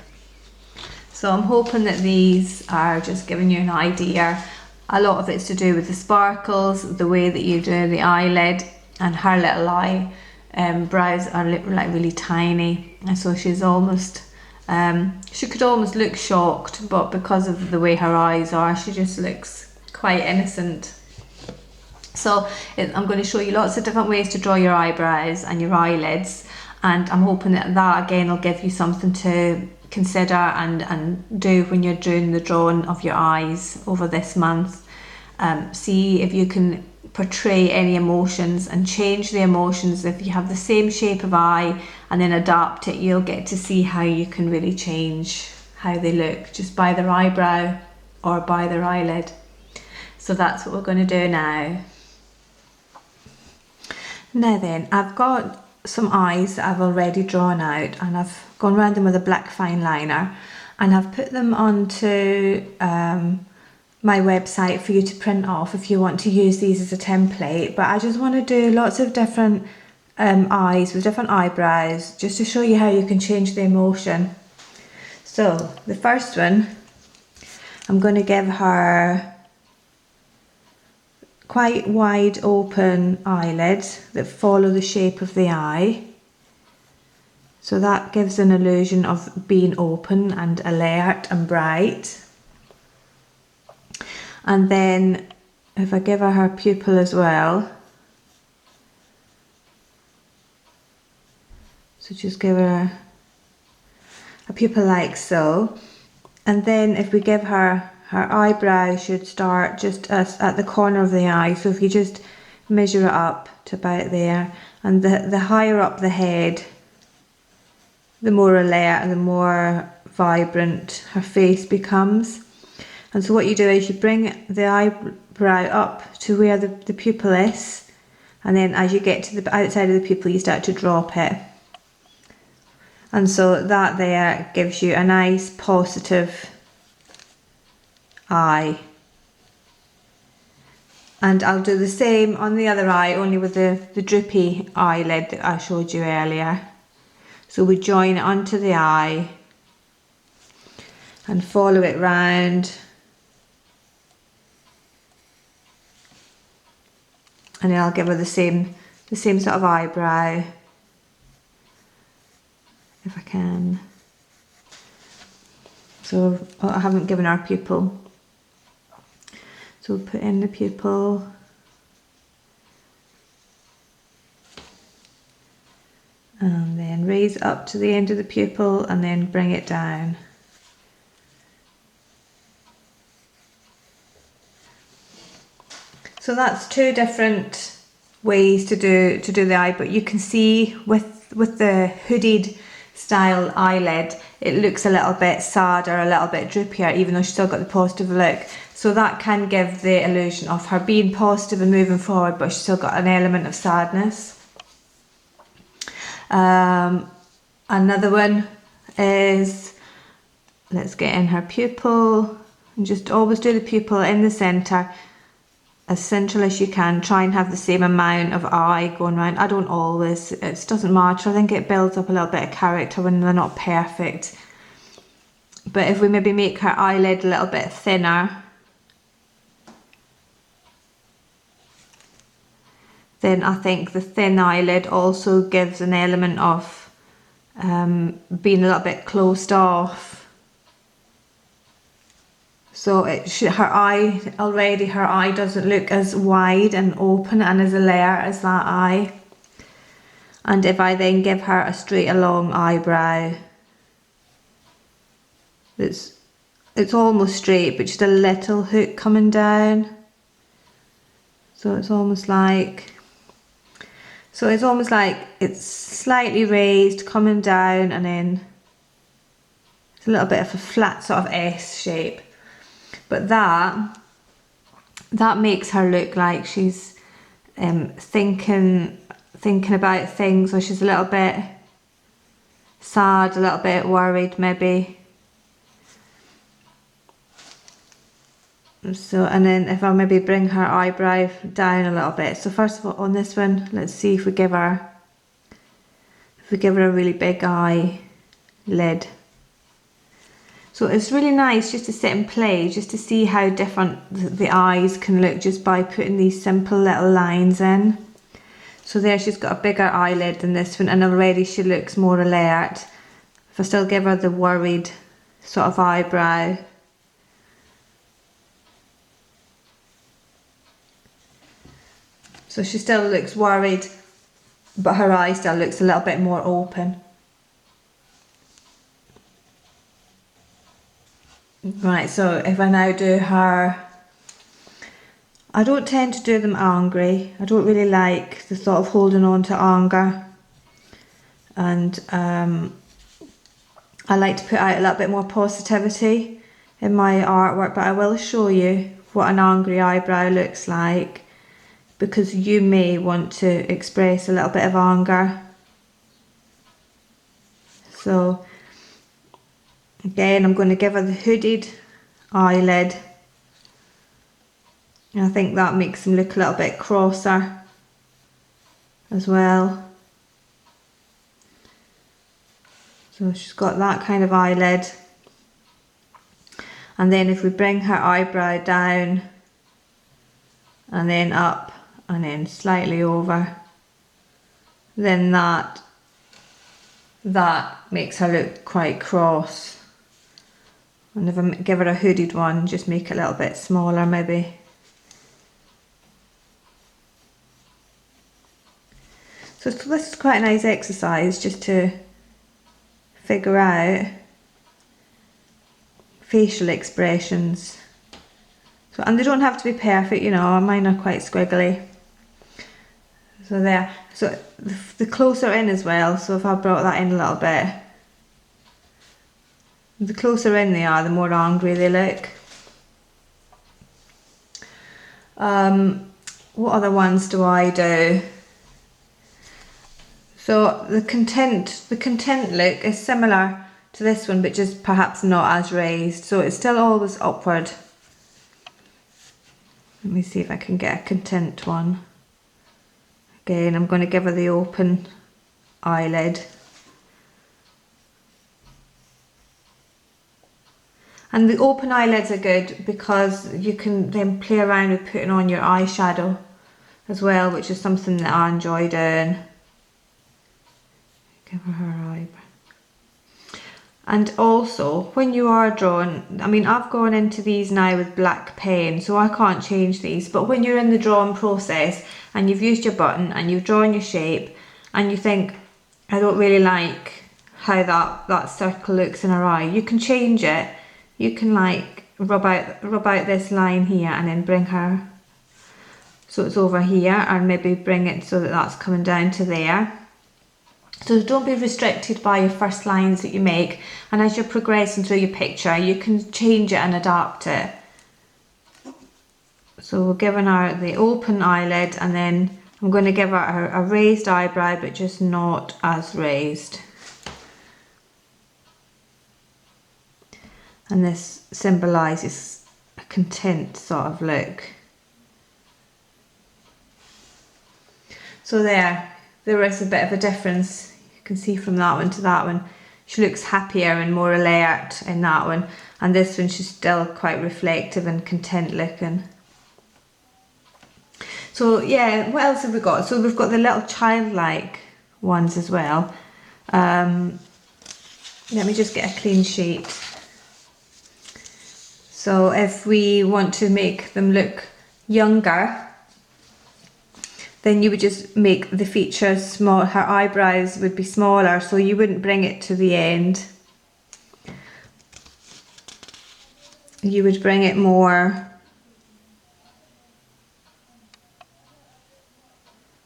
So I'm hoping that these are just giving you an idea. A lot of it's to do with the sparkles, the way that you do the eyelid, and her little eye brows are like really tiny, and so she's almost she could almost look shocked, but because of the way her eyes are, she just looks quite innocent. So I'm going to show you lots of different ways to draw your eyebrows and your eyelids, and I'm hoping that again will give you something to consider and do when you're doing the drawing of your eyes over this month. See if you can portray any emotions and change the emotions. If you have the same shape of eye and then adapt it, you'll get to see how you can really change how they look just by their eyebrow or by their eyelid. So that's what we're going to do now. Now then, I've got some eyes that I've already drawn out, and I've gone around them with a black fine liner, and I've put them onto my website for you to print off if you want to use these as a template. But I just want to do lots of different eyes with different eyebrows, just to show you how you can change the emotion. So the first one, I'm going to give her quite wide open eyelids that follow the shape of the eye. So that gives an illusion of being open and alert and bright. And then if I give her pupil as well, so just give her a pupil like so. And then if we give her eyebrow should start just at the corner of the eye. So if you just measure it up to about there, and the higher up the head, the more alert and the more vibrant her face becomes. And so what you do is you bring the eyebrow up to where the pupil is, and then as you get to the outside of the pupil, you start to drop it. And so that there gives you a nice positive eye. And I'll do the same on the other eye, only with the droopy eyelid that I showed you earlier. So we join it onto the eye and follow it round, and then I'll give her the same sort of eyebrow if I can. So I haven't given her a pupil. So we'll put in the pupil. And then raise it up to the end of the pupil and then bring it down. So that's two different ways to do the eye, but you can see with the hooded style eyelid, it looks a little bit sadder, a little bit droopier, even though she's still got the positive look. So that can give the illusion of her being positive and moving forward, but she's still got an element of sadness. Another one is, let's get in her pupil, and just always do the pupil in the centre, as central as you can. Try and have the same amount of eye going around. I don't always, it doesn't matter. I think it builds up a little bit of character when they're not perfect. But if we maybe make her eyelid a little bit thinner, then I think the thin eyelid also gives an element of being a little bit closed off. So her eye doesn't look as wide and open and as alert as that eye. And if I then give her a straight along eyebrow, it's almost straight, but just a little hook coming down. So it's almost like it's slightly raised, coming down, and then it's a little bit of a flat sort of S shape. But that makes her look like she's thinking about things, or she's a little bit sad, a little bit worried maybe. So, and then if I maybe bring her eyebrow down a little bit. So first of all, on this one, let's see if we give her a really big eye lid. So it's really nice just to sit and play, just to see how different the eyes can look just by putting these simple little lines in. So there, she's got a bigger eyelid than this one, and already she looks more alert. If I still give her the worried sort of eyebrow, so she still looks worried, but her eye still looks a little bit more open. Right, so if I now do her, I don't tend to do them angry. I don't really like the thought of holding on to anger. And I like to put out a little bit more positivity in my artwork, but I will show you what an angry eyebrow looks like, because you may want to express a little bit of anger. So again, I'm going to give her the hooded eyelid. And I think that makes them look a little bit crosser as well. So she's got that kind of eyelid. And then if we bring her eyebrow down and then up and then slightly over, then that makes her look quite cross. And if I give her a hooded one, just make it a little bit smaller maybe. So this is quite a nice exercise just to figure out facial expressions. So, and they don't have to be perfect, you know, mine are quite squiggly. So there, so the closer in as well, so if I brought that in a little bit, the closer in they are, the more angry they look. What other ones do I do? So the content look is similar to this one, but just perhaps not as raised. So it's still always upward. Let me see if I can get a content one. Again, I'm going to give her the open eyelid. And the open eyelids are good because you can then play around with putting on your eyeshadow as well, which is something that I enjoy doing. Give her eyebrow. And also, when you are drawing, I mean, I've gone into these now with black pen, so I can't change these, but when you're in the drawing process and you've used your button and you've drawn your shape and you think, I don't really like how that circle looks in her eye, you can change it. You can like rub out this line here and then bring her so it's over here, or maybe bring it so that that's coming down to there. So don't be restricted by your first lines that you make, and as you're progressing through your picture you can change it and adapt it. So we're giving her the open eyelid, and then I'm going to give her a raised eyebrow, but just not as raised. And this symbolises a content sort of look. So there is a bit of a difference. You can see from that one to that one. She looks happier and more alert in that one, and this one she's still quite reflective and content looking. So yeah, what else have we got? So we've got the little childlike ones as well. Let me just get a clean sheet. So if we want to make them look younger, then you would just make the features small. Her eyebrows would be smaller, so you wouldn't bring it to the end. You would bring it more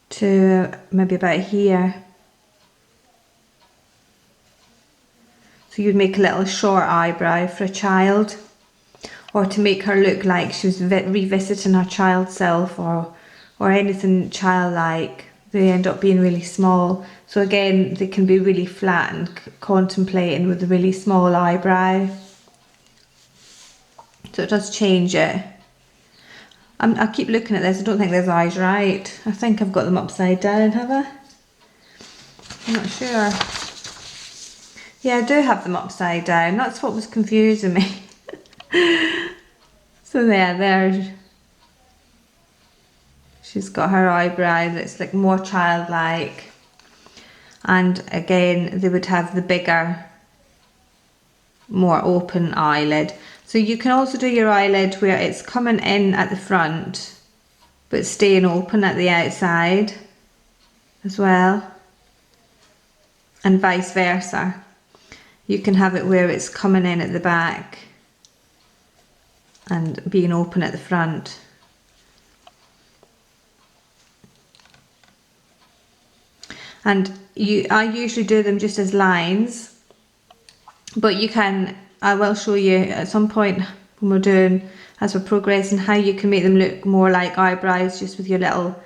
to maybe about here. So you'd make a little short eyebrow for a child, or to make her look like she was revisiting her child self, or anything childlike. They end up being really small. So again, they can be really flat and contemplating with a really small eyebrow. So it does change it. I keep looking at this, I don't think those eyes right. I think I've got them upside down, have I? I'm not sure. Yeah, I do have them upside down. That's what was confusing me. So there. She's got her eyebrow that's like more childlike. And again, they would have the bigger, more open eyelid. So you can also do your eyelid where it's coming in at the front but staying open at the outside as well, and vice versa. You can have it where it's coming in at the back and being open at the front. And I usually do them just as lines, but you can, I will show you at some point when we're doing, as we're progressing, how you can make them look more like eyebrows just with your little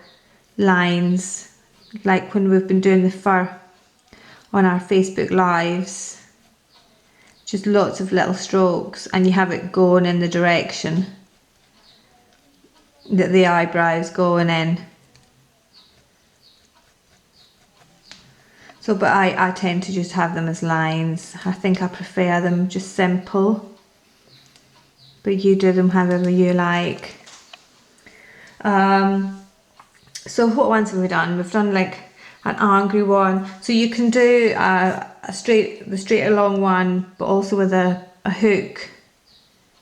lines, like when we've been doing the fur on our Facebook lives. Just lots of little strokes, and you have it going in the direction that the eyebrows going in. So, but I tend to just have them as lines. I think I prefer them just simple. But you do them however you like. So what ones have we done? We've done like an angry one. So you can do the straight along one, but also with a hook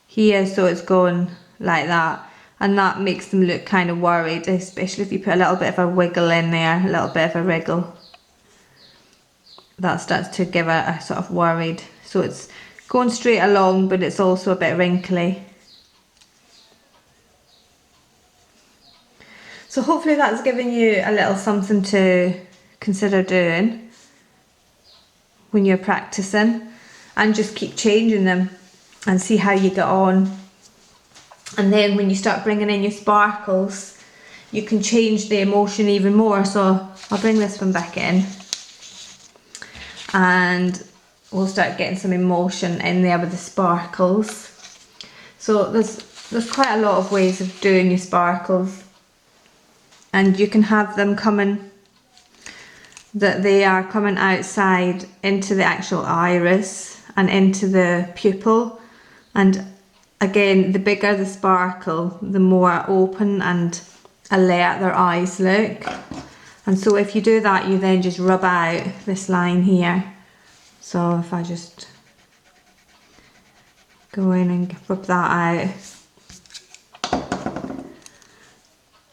here, so it's going like that. And that makes them look kind of worried, especially if you put a little bit of a wiggle in there, a little bit of a wriggle. That starts to give a sort of worried. So it's going straight along, but it's also a bit wrinkly. So hopefully that's given you a little something to consider doing when you're practicing, and just keep changing them and see how you get on. And then when you start bringing in your sparkles, you can change the emotion even more. So I'll bring this one back in, and we'll start getting some emotion in there with the sparkles. So there's quite a lot of ways of doing your sparkles, and you can have them coming, that they are coming outside into the actual iris and into the pupil. And again, the bigger the sparkle, the more open and alert their eyes look. And so if you do that, you then just rub out this line here. So if I just go in and rub that out.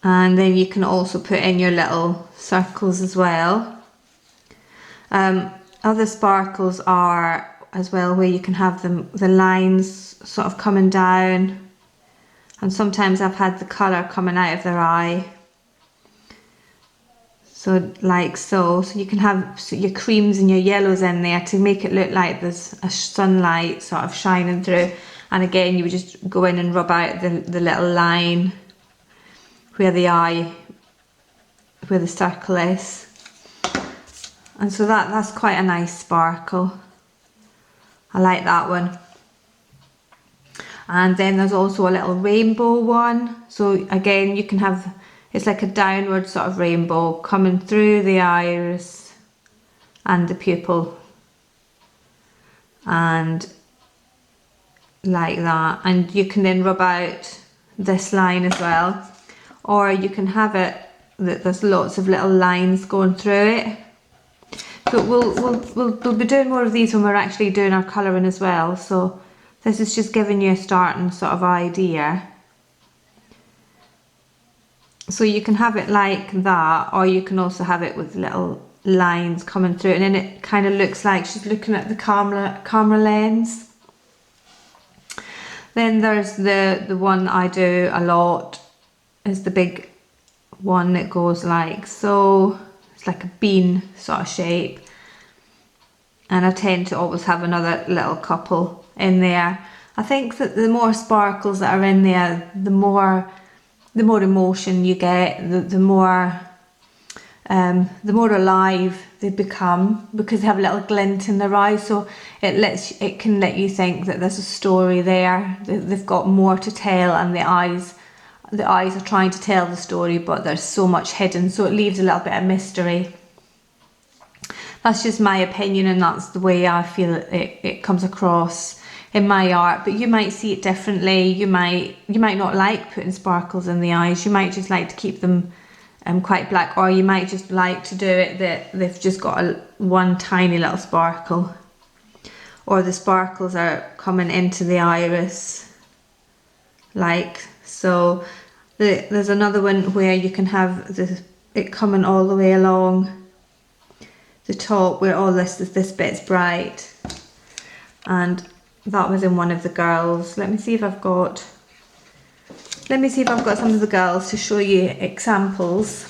And then you can also put in your little circles as well. Other sparkles are as well where you can have them, the lines sort of coming down. And sometimes I've had the colour coming out of their eye. So like so you can have your creams and your yellows in there to make it look like there's a sunlight sort of shining through. And again, you would just go in and rub out the little line where the eye, where the circle is. And so that's quite a nice sparkle. I like that one. And then there's also a little rainbow one. So again, you can have, it's like a downward sort of rainbow coming through the iris and the pupil. And like that. And you can then rub out this line as well. Or you can have it that there's lots of little lines going through it. So we'll be doing more of these when we're actually doing our colouring as well. So this is just giving you a starting sort of idea. So you can have it like that, or you can also have it with little lines coming through, and then it kind of looks like she's looking at the camera lens. Then there's the one I do a lot, is the big one that goes like so. It's like a bean sort of shape, and I tend to always have another little couple in there. I think that the more sparkles that are in there, the more emotion you get, the more alive they become, because they have a little glint in their eyes. So it can let you think that there's a story there. They've got more to tell, and the eyes are trying to tell the story, but there's so much hidden, so it leaves a little bit of mystery. That's just my opinion, and that's the way I feel it comes across in my art. But you might see it differently. You might not like putting sparkles in the eyes. You might just like to keep them quite black, or you might just like to do it that they've just got one tiny little sparkle, or the sparkles are coming into the iris like so. There's another one where you can have it coming all the way along the top, where all this bit's bright, and that was in one of the girls. Let me see if I've got some of the girls to show you examples.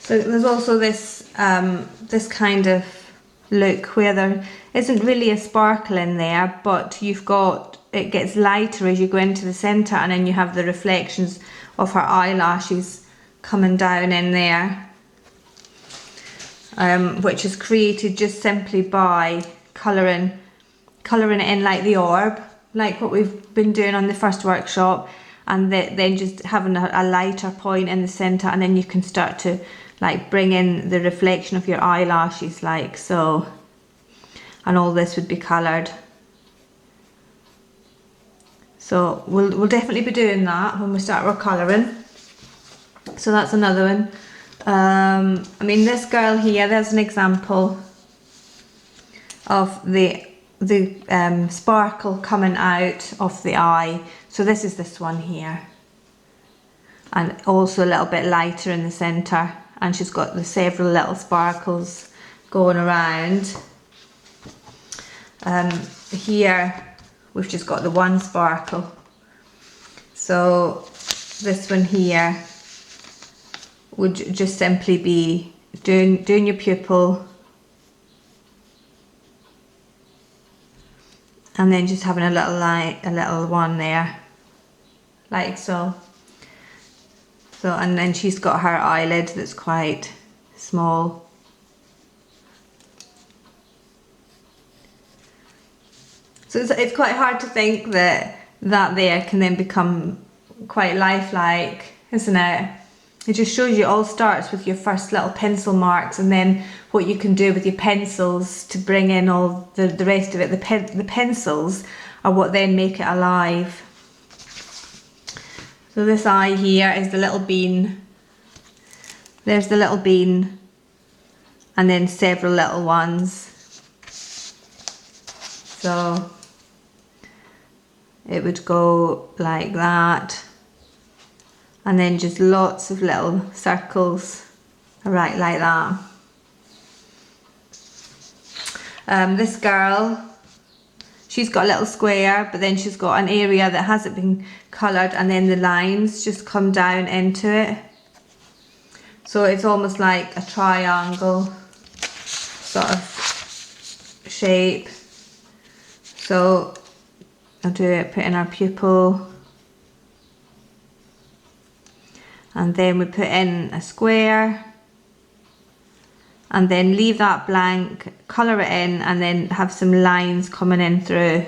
So there's also this this kind of look where there isn't really a sparkle in there, but it gets lighter as you go into the centre, and then you have the reflections of her eyelashes coming down in there, which is created just simply by colouring it in like the orb, like what we've been doing on the first workshop, and then just having a lighter point in the centre, and then you can start to like bring in the reflection of your eyelashes like so, and all this would be coloured. So we'll definitely be doing that when we start our colouring. So that's another one. I mean, this girl here, there's an example of the sparkle coming out of the eye. So this is this one here, and also a little bit lighter in the centre, and she's got the several little sparkles going around. Here we've just got the one sparkle. So this one here would just simply be doing your pupil, and then just having a little one there like so. So, and then she's got her eyelid that's quite small. So it's quite hard to think that there can then become quite lifelike, isn't it? It just shows you it all starts with your first little pencil marks, and then what you can do with your pencils to bring in all the rest of it. The pencils are what then make it alive. So this eye here is the little bean. There's the little bean, and then several little ones. So it would go like that, and then just lots of little circles right like that. This girl, she's got a little square, but then she's got an area that hasn't been coloured, and then the lines just come down into it. So it's almost like a triangle sort of shape. So I'll do it, put in our pupil. And then we put in a square. And then leave that blank, colour it in, and then have some lines coming in through.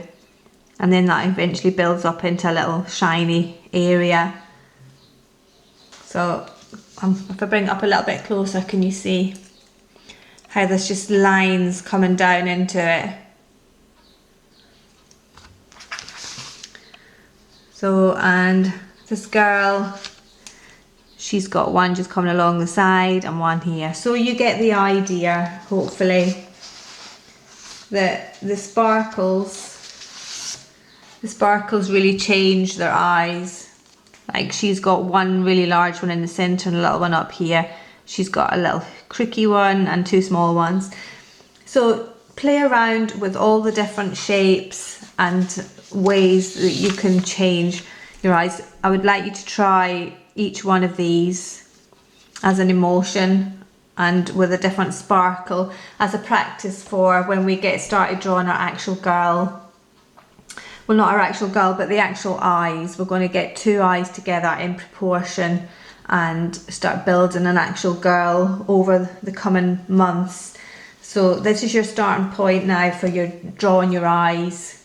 And then that eventually builds up into a little shiny area. So if I bring it up a little bit closer, can you see how there's just lines coming down into it? So, and this girl, she's got one just coming along the side and one here. So you get the idea, hopefully, that the sparkles really change their eyes. Like she's got one really large one in the centre and a little one up here. She's got a little creaky one and two small ones. So play around with all the different shapes and ways that you can change your eyes. I would like you to try each one of these as an emotion and with a different sparkle as a practice for when we get started drawing our actual girl. Well, not our actual girl, but the actual eyes. We're going to get two eyes together in proportion and start building an actual girl over the coming months. So this is your starting point now for your drawing your eyes,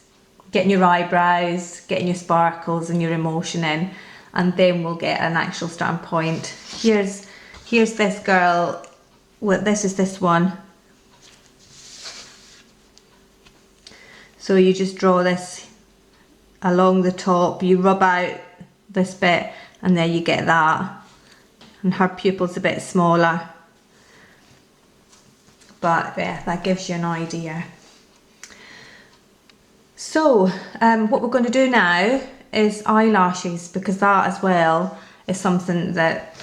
getting your eyebrows, getting your sparkles and your emotion in, and then we'll get an actual starting point. Here's this girl. Well, this is this one. So you just draw this along the top, you rub out this bit, and there you get that. And her pupil's a bit smaller, but yeah, that gives you an idea. So what we're going to do now is eyelashes, because that as well is something that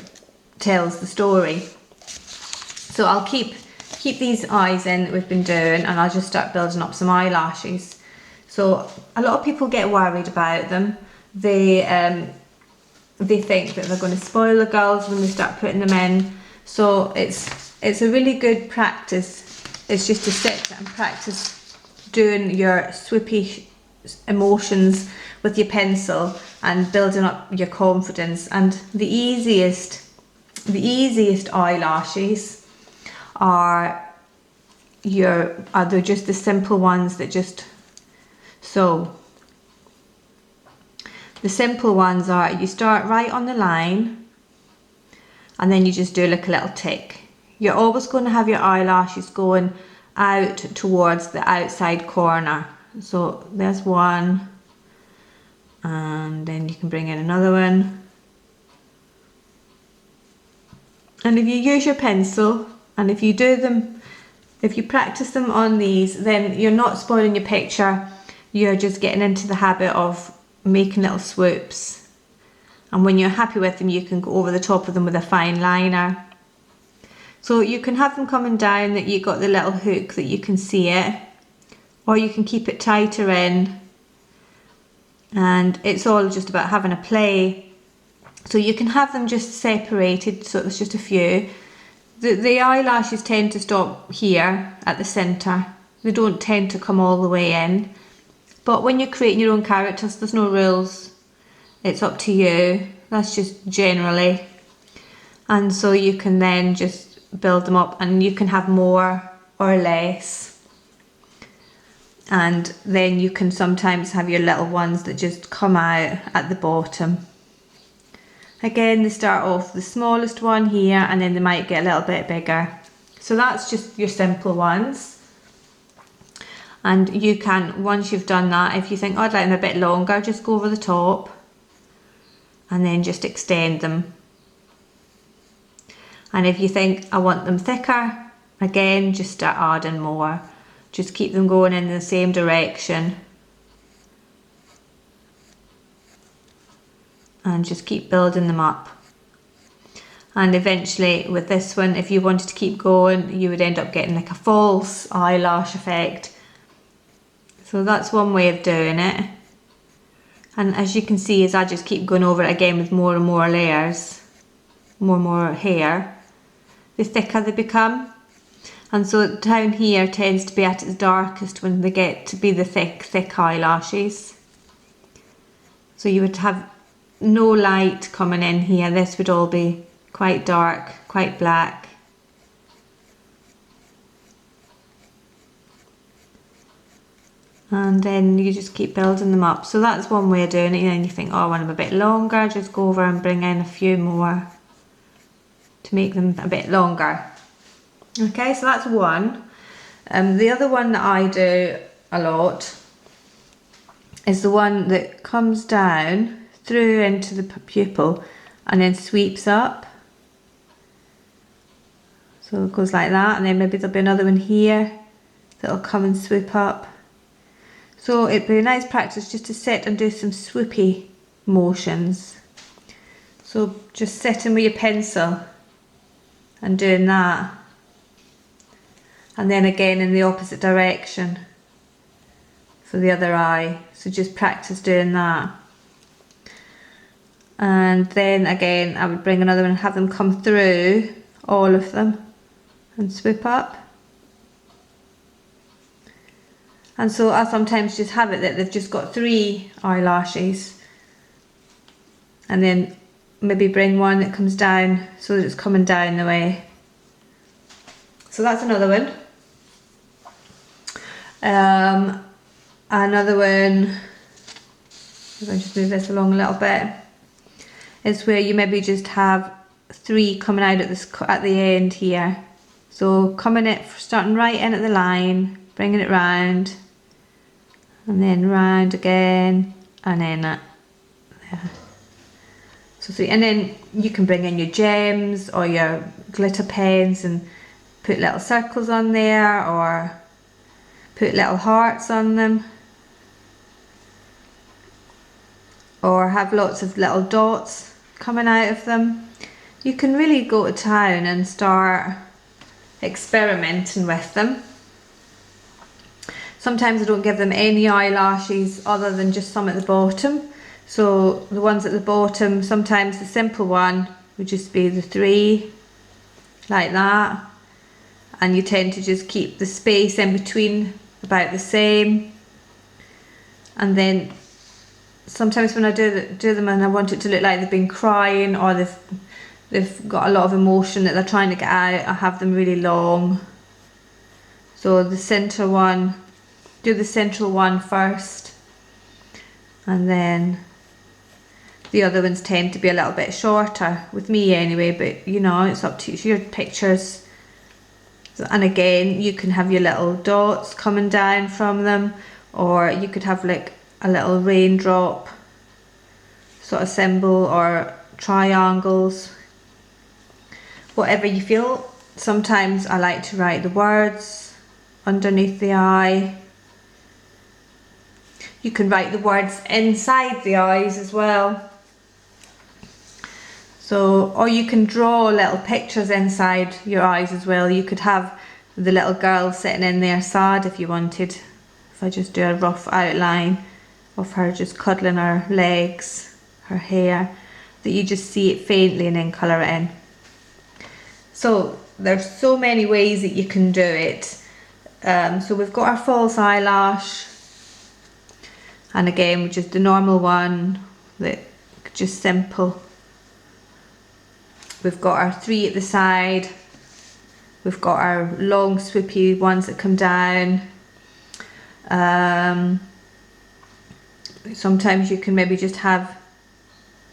tells the story. So I'll keep these eyes in that we've been doing, and I'll just start building up some eyelashes. So a lot of people get worried about them. They think that they're going to spoil the girls when they start putting them in. So it's a really good practice. It's just to sit and practice doing your swoopy emotions with your pencil and building up your confidence. And the easiest eyelashes are they're just the simple ones that just. So the simple ones are, you start right on the line and then you just do like a little tick. You're always going to have your eyelashes going out towards the outside corner. So there's one, and then you can bring in another one. And if you use your pencil, and if you practice them on these, then you're not spoiling your picture. You're just getting into the habit of making little swoops. And when you're happy with them, you can go over the top of them with a fine liner. So you can have them coming down that you've got the little hook that you can see it, or you can keep it tighter in. And it's all just about having a play. So you can have them just separated, so it's just a few. The eyelashes tend to stop here at the centre. They don't tend to come all the way in. But when you're creating your own characters, there's no rules. It's up to you. That's just generally. And so you can then just build them up, and you can have more or less. And then you can sometimes have your little ones that just come out at the bottom. Again, they start off the smallest one here, and then they might get a little bit bigger. So that's just your simple ones. And you can, once you've done that, if you think, oh, I'd like them a bit longer, just go over the top and then just extend them. And if you think, I want them thicker, again, just start adding more. Just keep them going in the same direction. And just keep building them up. And eventually with this one, if you wanted to keep going, you would end up getting like a false eyelash effect. So that's one way of doing it. And as you can see, as I just keep going over it again with more and more layers, more and more hair, the thicker they become. And so down here tends to be at its darkest when they get to be the thick eyelashes. So you would have no light coming in here. This would all be quite dark, quite black. And then you just keep building them up. So that's one way of doing it. And then you think, oh, I want them a bit longer, just go over and bring in a few more to make them a bit longer. Okay, so that's one. The other one that I do a lot is the one that comes down through into the pupil and then sweeps up. So it goes like that, and then maybe there'll be another one here that'll come and swoop up. So it'd be a nice practice just to sit and do some swoopy motions. So just sitting with your pencil and doing that. And then again in the opposite direction for the other eye. So just practice doing that. And then again I would bring another one and have them come through, all of them, and swoop up. And so I sometimes just have it that they've just got 3 eyelashes, and then maybe bring one that comes down so that it's coming down the way. So that's another one. Another one, if I just move this along a little bit, is where you maybe just have 3 coming out at the end here. So coming it, starting right in at the line, bringing it round, and then round again, and then there. So 3, and then you can bring in your gems or your glitter pens and put little circles on there, or put little hearts on them, or have lots of little dots coming out of them. You can really go to town and start experimenting with them. Sometimes I don't give them any eyelashes other than just some at the bottom. So the ones at the bottom, sometimes the simple one would just be the 3, like that. And you tend to just keep the space in between about the same. And then sometimes when I do them and I want it to look like they've been crying, or they've got a lot of emotion that they're trying to get out, I have them really long. So the centre one, do the central one first, and then the other ones tend to be a little bit shorter, with me anyway, but you know, it's up to you, it's your pictures. And again, you can have your little dots coming down from them, or you could have like a little raindrop sort of symbol, or triangles, whatever you feel. Sometimes I like to write the words underneath the eye. You can write the words inside the eyes as well. So, or you can draw little pictures inside your eyes as well. You could have the little girl sitting in there sad if you wanted. If I just do a rough outline of her just cuddling her legs, her hair, that you just see it faintly and then colour it in. So there's so many ways that you can do it. So we've got our false eyelash, and again just the normal one, that just simple. We've got our 3 at the side. We've got our long swoopy ones that come down. Sometimes you can maybe just have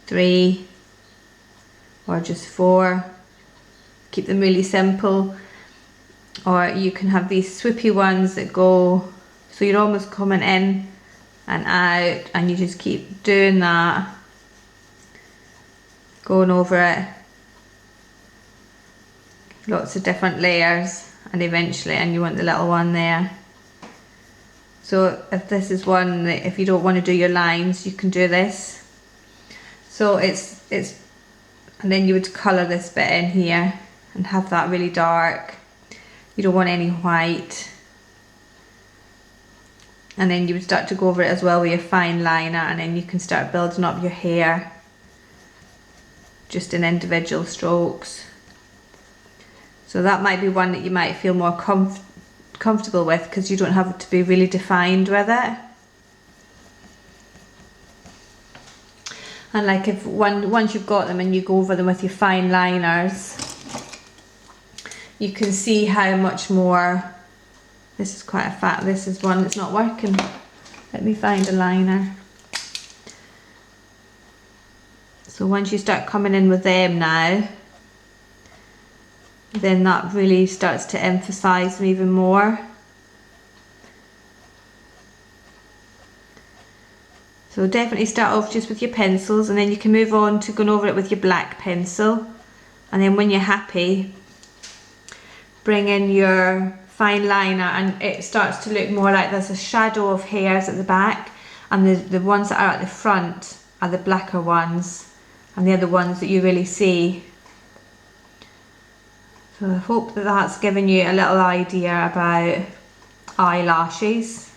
3 or just 4. Keep them really simple. Or you can have these swoopy ones that go, so you're almost coming in and out, and you just keep doing that, going over it. Lots of different layers, and eventually, and you want the little one there. So if this is one that, if you don't want to do your lines, you can do this. So it's And then you would colour this bit in here and have that really dark. You don't want any white. And then you would start to go over it as well with your fine liner, and then you can start building up your hair just in individual strokes. So that might be one that you might feel more comfortable with, because you don't have to be really defined with it. And like if once you've got them and you go over them with your fine liners, you can see how much more. This is quite a fat, this is one that's not working. Let me find a liner. So once you start coming in with them now, then that really starts to emphasize them even more. So definitely start off just with your pencils, and then you can move on to going over it with your black pencil. And then when you're happy, bring in your fine liner, and it starts to look more like there's a shadow of hairs at the back, and the ones that are at the front are the blacker ones, and they're the ones that you really see. So I hope that that's given you a little idea about eyelashes.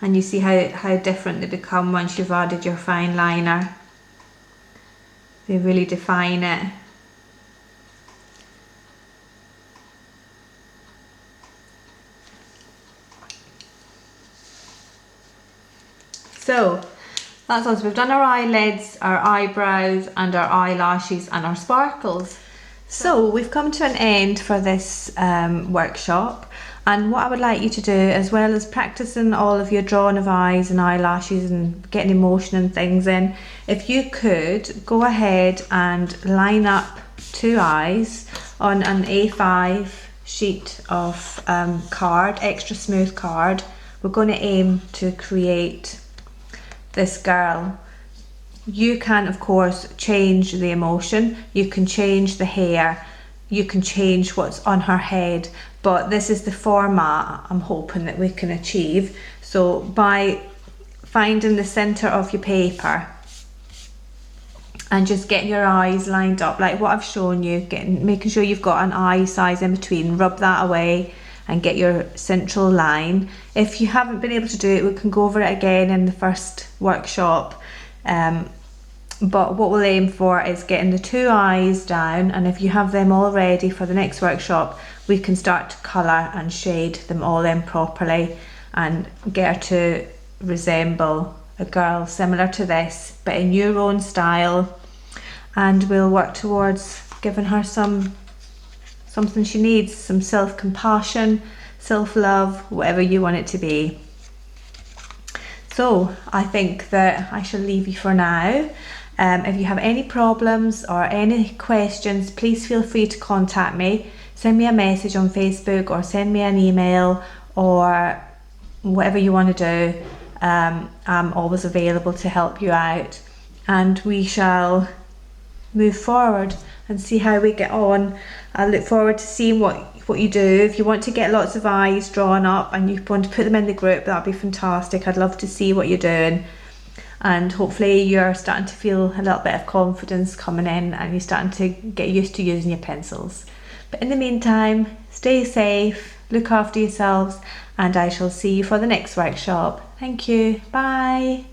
And you see how different they become once you've added your fine liner. They really define it. So that's us. We've done our eyelids, our eyebrows, and our eyelashes, and our sparkles. So we've come to an end for this workshop, and what I would like you to do, as well as practicing all of your drawing of eyes and eyelashes and getting emotion and things in, if you could go ahead and line up 2 eyes on an A5 sheet of card, extra smooth card. We're going to aim to create this girl. You can of course change the emotion, you can change the hair, you can change what's on her head, but this is the format I'm hoping that we can achieve. So by finding the center of your paper and just getting your eyes lined up like what I've shown you, making sure you've got an eye size in between, rub that away and get your central line. If you haven't been able to do it, we can go over it again in the first workshop. But what we'll aim for is getting the 2 eyes down, and if you have them all ready for the next workshop, we can start to colour and shade them all in properly and get her to resemble a girl similar to this, but in your own style. And we'll work towards giving her something she needs, some self-compassion, self-love, whatever you want it to be. So I think that I shall leave you for now. If you have any problems or any questions, please feel free to contact me. Send me a message on Facebook or send me an email, or whatever you want to do. I'm always available to help you out, and we shall move forward and see how we get on. I look forward to seeing what you do. If you want to get lots of eyes drawn up and you want to put them in the group, that'd be fantastic. I'd love to see what you're doing, and hopefully you're starting to feel a little bit of confidence coming in and you're starting to get used to using your pencils. But in the meantime, stay safe, look after yourselves, and I shall see you for the next workshop. Thank you. Bye.